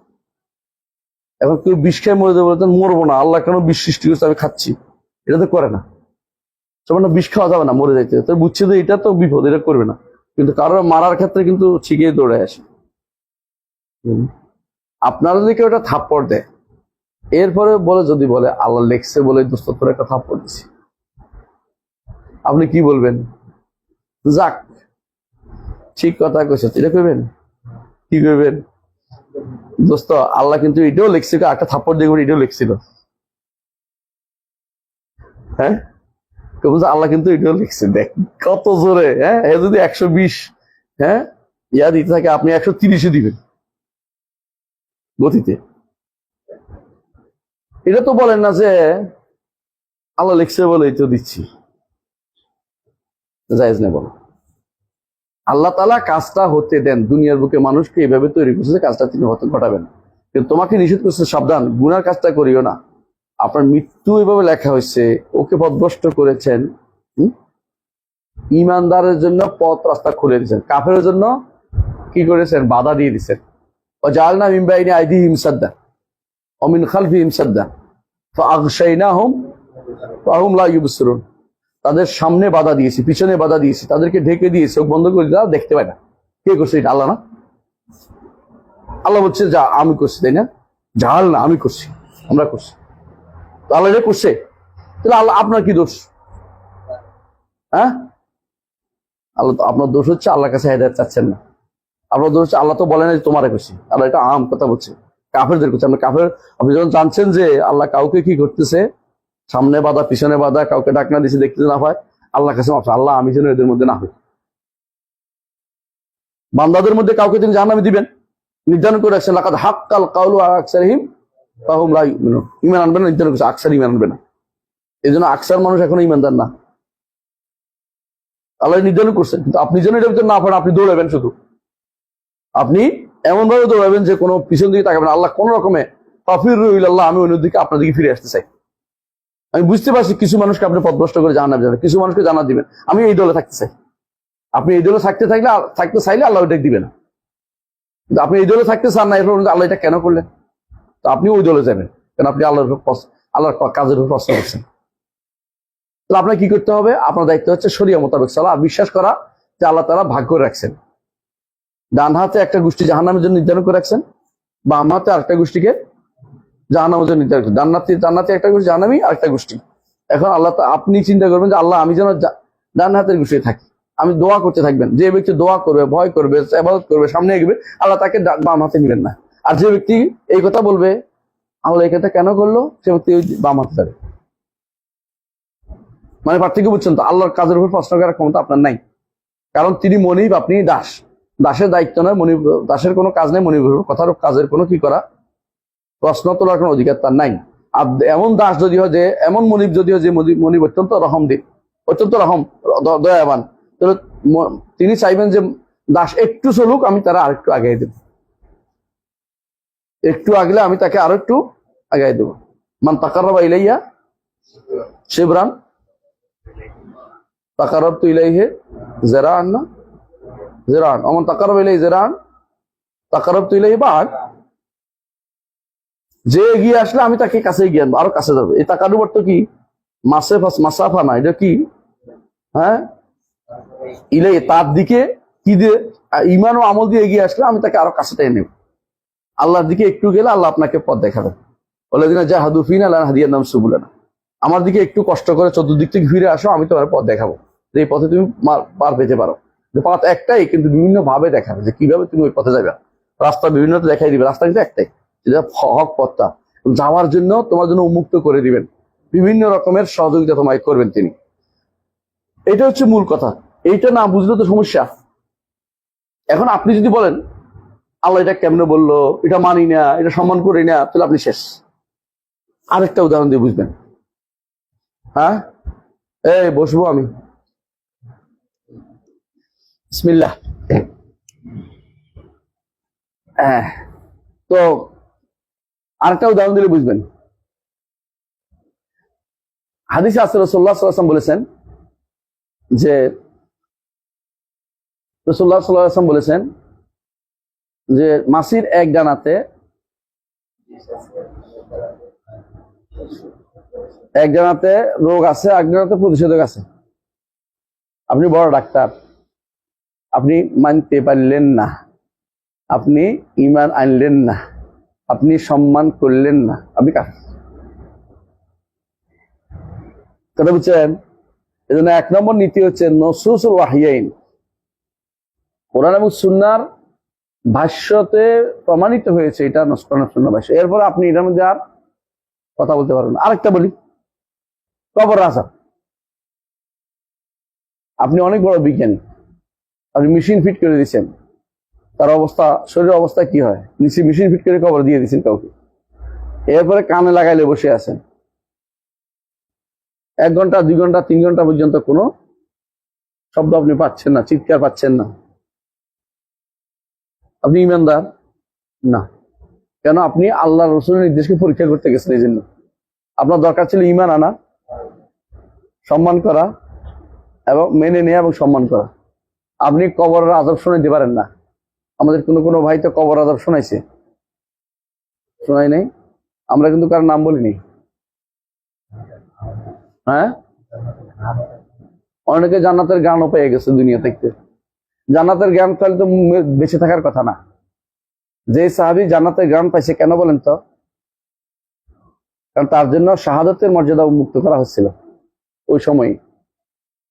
এখন কেউ বিষ খেয়ে মরে যাবে, বলতেন মরবো না, আল্লাহ কেন বিষ সৃষ্টি করছে, আমি খাচ্ছি, এটা তো করে না। সবার না বিষ খাওয়া যাবে না, মরে যাইতে, তো বুঝছে যে এটা তো বিপদ, এটা করবে না, কিন্তু কারোর মারার ক্ষেত্রে কিন্তু ঠিকই দৌড়ে আসে। আপনারা যদি কেউ একটা থাপ্পড় দেয়, এরপরে বলে, যদি বলে আল্লাহ লেখছে বলে দোস্ত তোর একটা থাপ্পড় দিছি, আপনি কি বলবেন? যাক, ঠিক কথা কইছে, এটা কইবেন? কি কইবেন? দোস্ত আল্লাহ কিন্তু এটাও লিখছিল, একটা থাপ্পড় দিয়ে এটাও লিখছিল। হ্যাঁ, আল্লাহ কিন্তু এটাও লিখছে, দেখ কত জোরে। হ্যাঁ, এ যদি 120 হ্যাঁ ইয়া দিতে থাকে, আপনি 130 দিবেন গতিতে। এটা তো বলেন না যে আল্লাহ লিখছে বলে এটা দিচ্ছি, জায়েজ না বলো। আল্লাহ তাআলা কাজটা হতে দেন, দুনিয়ার বুকে মানুষকে এইভাবে তৈরি করছে, কাজটা তিনি হতে ঘটাবেন। কিন্তু তোমাকে নিষেধ করছে, সাবধান, গুনার কাজটা করিও না। আপনার মৃত্যু এভাবে লেখা হয়েছে, ওকে পথভ্রষ্ট করেছেন। ইমানদারের জন্য পথ রাস্তা খুলে দিয়েছেন, কাফেরের জন্য কি করেছেন? বাধা দিয়ে দিচ্ছেন। ওয়াজআলনা মিন বাইনি আইদিহিম সাদ্দা ওয়া মিন খালফিহিম সাদ্দা ফাআগশাইনাহুম ফাহুম লা ইউবসিরুন। তাদের সামনে বাধা দিয়েছি, পিছনে বাধা দিয়েছি, তাদেরকে ঢেকে দিয়ে চোখ বন্ধ করে দিলাম, দেখতে পায় না। কে করছে এটা? আল্লাহ না? আল্লাহ বলছে যা আমি করছি, তাই না? জাহাল না, আমি করছি, আমরা করছি। তো আল্লাহ এটা করছে, তাহলে আল্লাহ আপনার কি দোষ? হ্যাঁ, আল্লাহ তো, আপনার দোষ হচ্ছে আল্লাহর কাছে হেদায়েত চাচ্ছেন না। আপনার দোষ হচ্ছে আল্লাহ তো বলে না যে তোমারে করছি, আল্লাহ এটা আম কথা বলছে, কাফেরদের করছে। আমরা কাফের, আপনি যখন জানছেন যে আল্লাহ কাউকে কি করতেছে, সামনে বাধা, পিছনে বাধা, কাউকে ডাকনা দিছে, দেখতে না পায়, আল্লাহর কাছে মাফ, আল্লাহ আমি যেন এদের মধ্যে না হই। বান্দাদের মধ্যে কাউকে তিনি জাহান্নামে দিবেন, নির্ধারণ করে রাখছেন, লাকাদ হাক্কাল কাউলু আলা আকসারিহিম ফাহুম লা ইউমিনুন। ঈমান আনবে না, নির্ধারণ করছে, আকসার ঈমান আনবে না। এই জন্য আকসার মানুষ এখনো ঈমানদার না, আল্লাহ নির্ধারণ করছেন। কিন্তু আপনি যেন এটার ভিতরে না পড়েন, আপনি দৌড়াবেন, শুধু আপনি এমন ভাবে দৌড়াবেন যে কোনো পিছন দিকে তাকাবেন। আল্লাহ কোন রকমে ফাফিরু ইলাল্লাহ, আমি অন্যদিকে আপনার দিকে ফিরে আসতে চাই। আমি বুঝতে পারছি কিছু মানুষকে আপনি পথভ্রষ্ট করে জাহান্নামে যাবেন, কিছু মানুষকে জান্নাত দিবেন। আমি এই দলে থাকতে চাই। আপনি এই দলে থাকতে চাইলে আল্লাহ ওইটা দিবে না, কিন্তু আপনি এই দলে থাকতে চান না, এরপর আল্লাহ এটা কেন করলেন? তো আপনি ওই দলে যাবেন, কারণ আপনি আল্লাহর কাজের উপর প্রশ্ন করছেন। তাহলে আপনার কি করতে হবে? আপনার দায়িত্ব হচ্ছে শরিয়া মোতাবেক চলা আর বিশ্বাস করা যে আল্লাহ তাআলা ভাগ করে রাখছেন। ডান হাতে একটা গোষ্ঠী জাহান্নামের জন্য নির্ধারণ করে রাখছেন, বাম হাতে আরেকটা গোষ্ঠীকে জাহান্নামের জন্য নির্ধারণ করেছেন। জান্নাতে একটা গোষ্ঠী, জাহান্নামী আরেকটা গোষ্ঠী। এখন আল্লাহ আপনি চিন্তা করবেন যে আল্লাহ আমি যেন ডান হাতের গোষ্ঠী থাকি। আমি দোয়া করতে থাকবেন, যে ব্যক্তি দোয়া করবে, ভয় করবে, ইবাদত করবে, সামনে এগবে, আল্লাহ তাকে বাম হাতে নেবেন না। আর যে ব্যক্তি এই কথা বলবে আল্লাহ এই কথা কেন করলো, সে ব্যক্তি বাম হাতে যাবে। মানে পার্থক্য বুঝছেন তো? আল্লাহর কাজের উপর প্রশ্ন করার ক্ষমতা আপনার নাই, কারণ তিনি মনিব, আপনি দাস। দাসের দায়িত্ব নয় মনিব, দাসের কোনো কাজ নেই মনিব কথার কাজের কোনো কি করা, প্রশ্ন তোলার কোনো অধিকার তার নাই। আর এমন দাস যদি হয় যে, এমন মনিব যদি হয় যে মনিব অত্যন্ত রহমদিন, অত্যন্ত দয়াবান, তাহলে তিনি চাইবেন যে দাস একটু চলুক, আমি তারা আরেকটু আগাই দেব, একটু আগলে আমি তাকে আরো একটু আগাই দেবো। মান তাকাররাবা ইলাইয়া শিবরান তাকাররাবতু ইলাইহি যিরাআন, না যিরাআন, ওমান তাকাররাবা ইলাইহি যিরাআন তাকাররাবতু ইলাইহি বা'দ। যে এগিয়ে আসলে আমি তাকে কাছে এগিয়ে আনবো, আরো কাছে যাবে। এই তাকারুব অর্থ কি? মাসাফা না, এটা কি? হ্যাঁ, ইলাই, তার দিকে কি দিয়ে, ইমান ও আমল দিয়ে এগিয়ে আসলে আমি তাকে আরো কাছে টেনে নেব। আল্লাহর দিকে একটু গেলে আল্লাহ আপনাকে পথ দেখাবেন। ওয়াল্লাযিনা জাহাদু ফিনা লানাহদিয়ান্নাহুম সুবুলানা। আমার দিকে একটু কষ্ট করে চতুর্দিক থেকে ফিরে আসো, আমি তোমার পথ দেখাবো, যে এই পথে তুমি পার পেতে পারো। যে পথ একটাই, কিন্তু বিভিন্ন ভাবে দেখাবে যে কিভাবে তুমি ওই পথে যাবে। রাস্তা বিভিন্ন দেখাই দিবে, রাস্তা কিন্তু একটাই, যেটা হক পথটা যাওয়ার জন্য তোমার জন্য উন্মুক্ত করে দিবেন। বিভিন্ন রকমের সহযোগিতা তোমায় করবেন তিনি। এটা হচ্ছে মূল কথা। এইটা না বুঝলে তো সমস্যা। এখন আপনি যদি বলেন আল্লাহ এটা কেমনে বললো, এটা মানি না, এটা সম্মান করি না, তাহলে আপনি শেষ। আরেকটা উদাহরণ দিয়ে বুঝবেন। হ্যাঁ, এই বসবো আমি, বিসমিল্লাহ। হ্যাঁ, তো আরেকটা উদাহরণ দিলে বুঝবেন। হাদিসে আছে রাসূলুল্লাহ সাল্লাল্লাহু আলাইহি ওয়াসাল্লাম বলেছেন যে, রাসূলুল্লাহ সাল্লাল্লাহু আলাইহি ওয়াসাল্লাম বলেছেন যে মাছির এক ডানাতে রোগ আছে, এক ডানাতে প্রতিষেধক আছে। আপনি বড় ডাক্তার, আপনি মানতে পারলেন না, আপনি ঈমান আনলেন না, আপনি সম্মান করলেন না, আপনি কাফের। কথা বুঝছেন? এই জন্য 1 নম্বর নীতি হচ্ছে নসুসুল ওয়াহিয়াইন, কোরআন এবং সুন্নাহর ভাষ্যতে প্রমাণিত হয়েছে এটা সুন্নাহ ভাষ্য। এরপর আপনি এটার মধ্যে আর কথা বলতে পারবেন না। আরেকটা বলি, কবর আযাব। আপনি অনেক বড় বিজ্ঞানী, আপনি মেশিন ফিট করে দিচ্ছেন, তার অবস্থা, শরীরের অবস্থা কি হয়, নিচে মেশিন ফিট করে কবর দিয়ে দিচ্ছেন কাউকে। এরপরে কানে লাগাইলে বসে আছেন, 1 ঘন্টা 2 ঘন্টা 3 ঘন্টা পর্যন্ত কোনো শব্দ আপনি পাচ্ছেন না, চিৎকার পাচ্ছেন না। আপনি ইমানদার না, কেন? আপনি আল্লাহ রাসূলের নির্দেশকে পরীক্ষা করতে গেছেন। এই জন্য আপনার দরকার ছিল ঈমান আনা, সম্মান করা এবং মেনে নেওয়া এবং সম্মান করা। আপনি কবরের আযাব শোনাইতে পারেন না। আমাদের কোনো ভাই তো কবর আযাব শোনাইছে, শোনাই নাই? আমরা কিন্তু কারোর নাম বলিনি। হ্যাঁ, অনেকে জান্নাতের জ্ঞানও পেয়ে গেছে দুনিয়া থেকে। জান্নাতের জ্ঞান তাহলে তো বেঁচে থাকার কথা না। যে সাহাবী জান্নাতের জ্ঞান পাইছে, কেন বলেন তো? কারণ তার জন্য শাহাদাতের মর্যাদা উন্মুক্ত করা হচ্ছিল ওই সময়।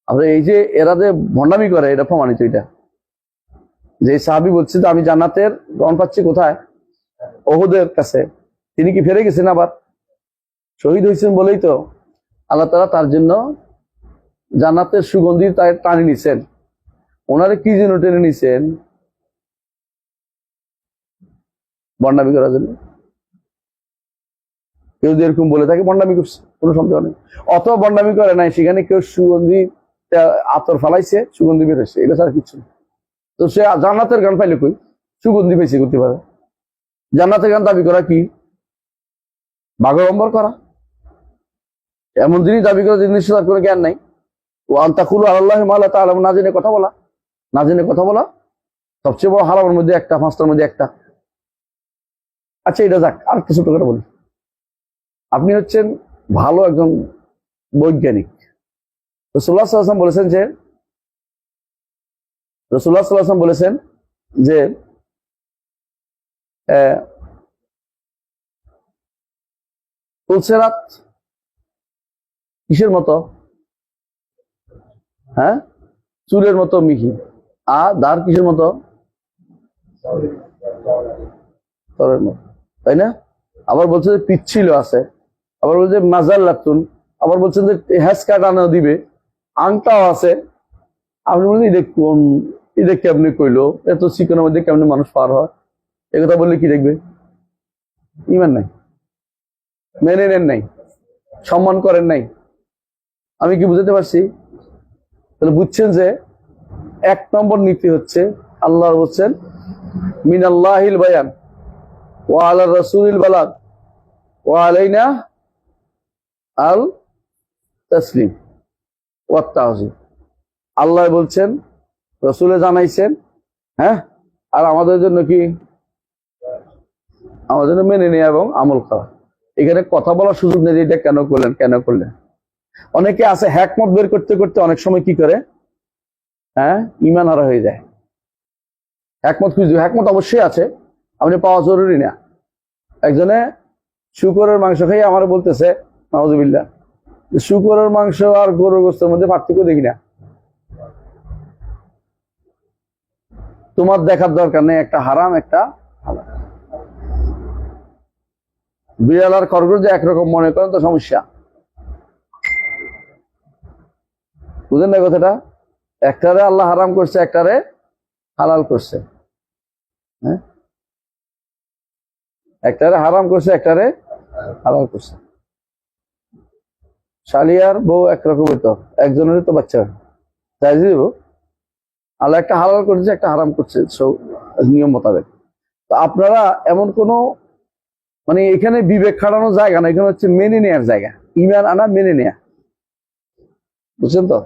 আমরা এই যে এরা যে ভণ্ডামি করে, এটা প্রমাণিত। এটা যে সাহাবী বলছে যে আমি জান্নাতের জ্ঞান পাচ্ছি কোথায়? ওহুদের কাছে। তিনি কি ফিরে গেছেন, আবার শহীদ হয়েছেন বলেই তো আল্লাহ তাআলা তার জন্য জান্নাতের সুগন্ধি টানি নিছেন। ওনারে কি জন্য টেনে নিছেন? ভণ্ডামি করার জন্য। কেউ যদি এরকম বলে থাকে ভণ্ডামি করছে, কোনো সন্দেহ নেই। অথবা ভণ্ডামি করে নাই, সেখানে কেউ সুগন্ধি আতর ফালাইছে, সুগন্ধি বেরোচ্ছে, এটা ছাড়া কিছু না। তো সে জান্নাতের গান পাইলে কই? সুগন্ধি বেশি করতে পারে। জান্নাতের গান দাবি করা কি? বাগড়ম্বর করা। এমন জিনিস দাবি করা জিনিস তার কোনো জ্ঞান নাই। ও আনতাকুলু আলাল্লাহি মা লা তা'লামুন, না জেনে কথা বলা। না জেনে কথা বলা সবচেয়ে বড় হারামের মধ্যে একটা, 5টার মধ্যে একটা। আচ্ছা, এটা যাক, আর একটা ছোট করে বলি। আপনি হচ্ছেন ভালো একজন বৈজ্ঞানিক, রাসূলুল্লাহ সাল্লাল্লাহু আলাইহি ওয়াসাল্লাম বলেছেন যে রাসূলুল্লাহ সাল্লাল্লাহু আলাইহি ওয়াসাল্লাম বলেছেন যে পুলসেরাত কিসের মতো? হ্যাঁ, চুলের মতো মিহি। আর দাঁড় কিসের মতো? তরের মতো, তাই না? আবার বলছে যে পিচ্ছিল আছে, আবার বলছে মাজার লাতুন, আবার বলছেন যে হ্যাস কাটানো দিবে, আংটাও আছে। আপনি বলছেন এটা কোন, এটা কেমনি কইলো, এত চিকনের মধ্যে কেমনি মানুষ পার হয়? একথা বললে কি দেখবে? ইমান নাই, মেনে নেন নাই, সম্মান করেন নাই। আমি কি বুঝাতে পারছি? তাহলে বুঝছেন যে 1 নম্বর নীতি হচ্ছে আল্লাহ বলছেন মিনাল্লাহিল বায়ান ওয়া আলা রাসূলিল বালাগ ওয়া আলাইনা আল তাসলিম ওয়া তাওযীব। আল্লাহ বলছেন, রাসূলে জানাইছেন, হ্যাঁ, আর আমাদের জন্য কি? আমাদের জন্য মেনে নেওয়া এবং আমল করা। এখানে কথা বলার সুযোগ নেই, এটা কেন করলেন, কেন করলেন। অনেকে আছে হ্যাকমত বের করতে করতে অনেক সময় কি করে, হ্যাঁ, ইমান হারা হয়ে যায়। হ্যাকমত খুঁজবে, হ্যাকমত অবশ্যই আছে, আপনি পাওয়া জরুরি না। একজনে শুকরের মাংস খেয়ে আমার বলতেছে নাউজুবিল্লাহ, শুকরের মাংস আর গরুর গোশতের মধ্যে পার্থক্য দেখি না। তোমার দেখার দরকার নেই, একটা হারাম একটা হালাল। বিড়াল আর খরগোশ যে একরকম মনে করেন তো সমস্যা, বুঝেন না কথাটা? একটারে আল্লাহ হারাম করছে, একটারে হালাল করছে। হ্যাঁ, একটারে হারাম করছে, একটারে হালাল করছে। শালিয়ার বউ একরকমের, তো একজনের তো বাচ্চা চাই দিব। আল্লাহ একটা হালাল করছে, একটা হারাম করছে নিয়ম মোতাবেক। তো আপনারা এমন কোনো, মানে এখানে বিবেক খাটানোর জায়গা না, এখানে হচ্ছে মেনে নেয়ার জায়গা। ইমান আনা, মেনে নেয়া, বুঝছেন তো?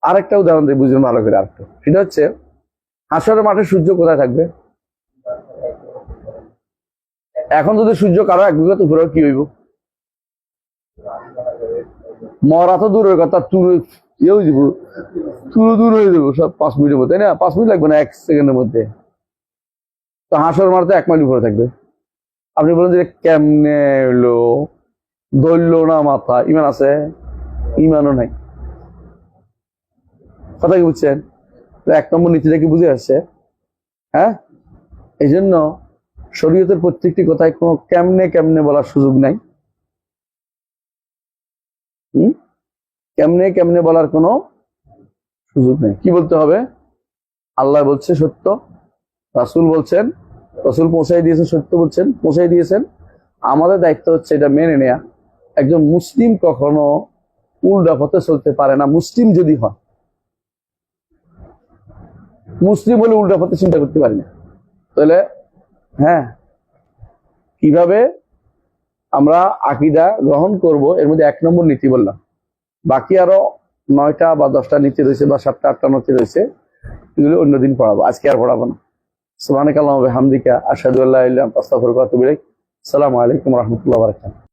আরেকটা উদাহরণ দিই, বুঝবেন ভালো করে। আরেকটা, সেটা হচ্ছে হাসরের মাঠে সূর্য কোথায় থাকবে? এখন যদি সূর্য কারো এক বিঘত উপরে, কি হইব? মরা তো দূরের কথা, তুলে দূর হয়ে যাবো সব 5 মিনিটের মধ্যে, তাই না? 5 মিনিট লাগবে না, 1 সেকেন্ডের মধ্যে। তো হাসরের মাঠে 1 মাইল উপরে থাকবে। আপনি বলেন যে কেমনে হলো, ধরলো না মাথা, ইমান আছে? ইমানও নাই। কথা কি বুঝছেন? 1 নম্বর নীতিটা কি বুঝে আসছে? হ্যাঁ, এই জন্য শরীয়তের প্রত্যেকটি কথায় কোনো কেমনে কেমনে বলার সুযোগ নাই। কেমনে কেমনে বলার কোনো সুযোগ নেই। কি বলতে হবে? আল্লাহ বলছে সত্য, রাসূল বলছেন, রাসূল পৌঁছাই দিয়েছেন, সত্য বলছেন, পৌঁছাই দিয়েছেন। আমাদের দায়িত্ব হচ্ছে এটা মেনে নেয়া। একজন মুসলিম কখনো উল্টা পথে চলতে পারে না, মুসলিম যদি হয়। মুসলিম হলে উল্টা পথে চিন্তা করতে পারি না। তাহলে হ্যাঁ, কিভাবে আমরা আকীদা গ্রহণ করব, এর মধ্যে 1 নম্বর নীতি বললাম। বাকি আরো 9টা বা 10টা নীতি রয়েছে, বা 7টা 8টা নীতি রয়েছে, এগুলো অন্যদিন পড়াবো, আজকে আর পড়াবো না। সুবহানাকাল্লাহুম্মা ওয়া বিহামদিকা আশহাদু আল্লা ইলাহা ইল্লা আনতা আস্তাগফিরুকা ওয়া আতুবু ইলাইক। আসসালামু আলাইকুম ওয়া রাহমাতুল্লাহি ওয়া বারাকাতুহু।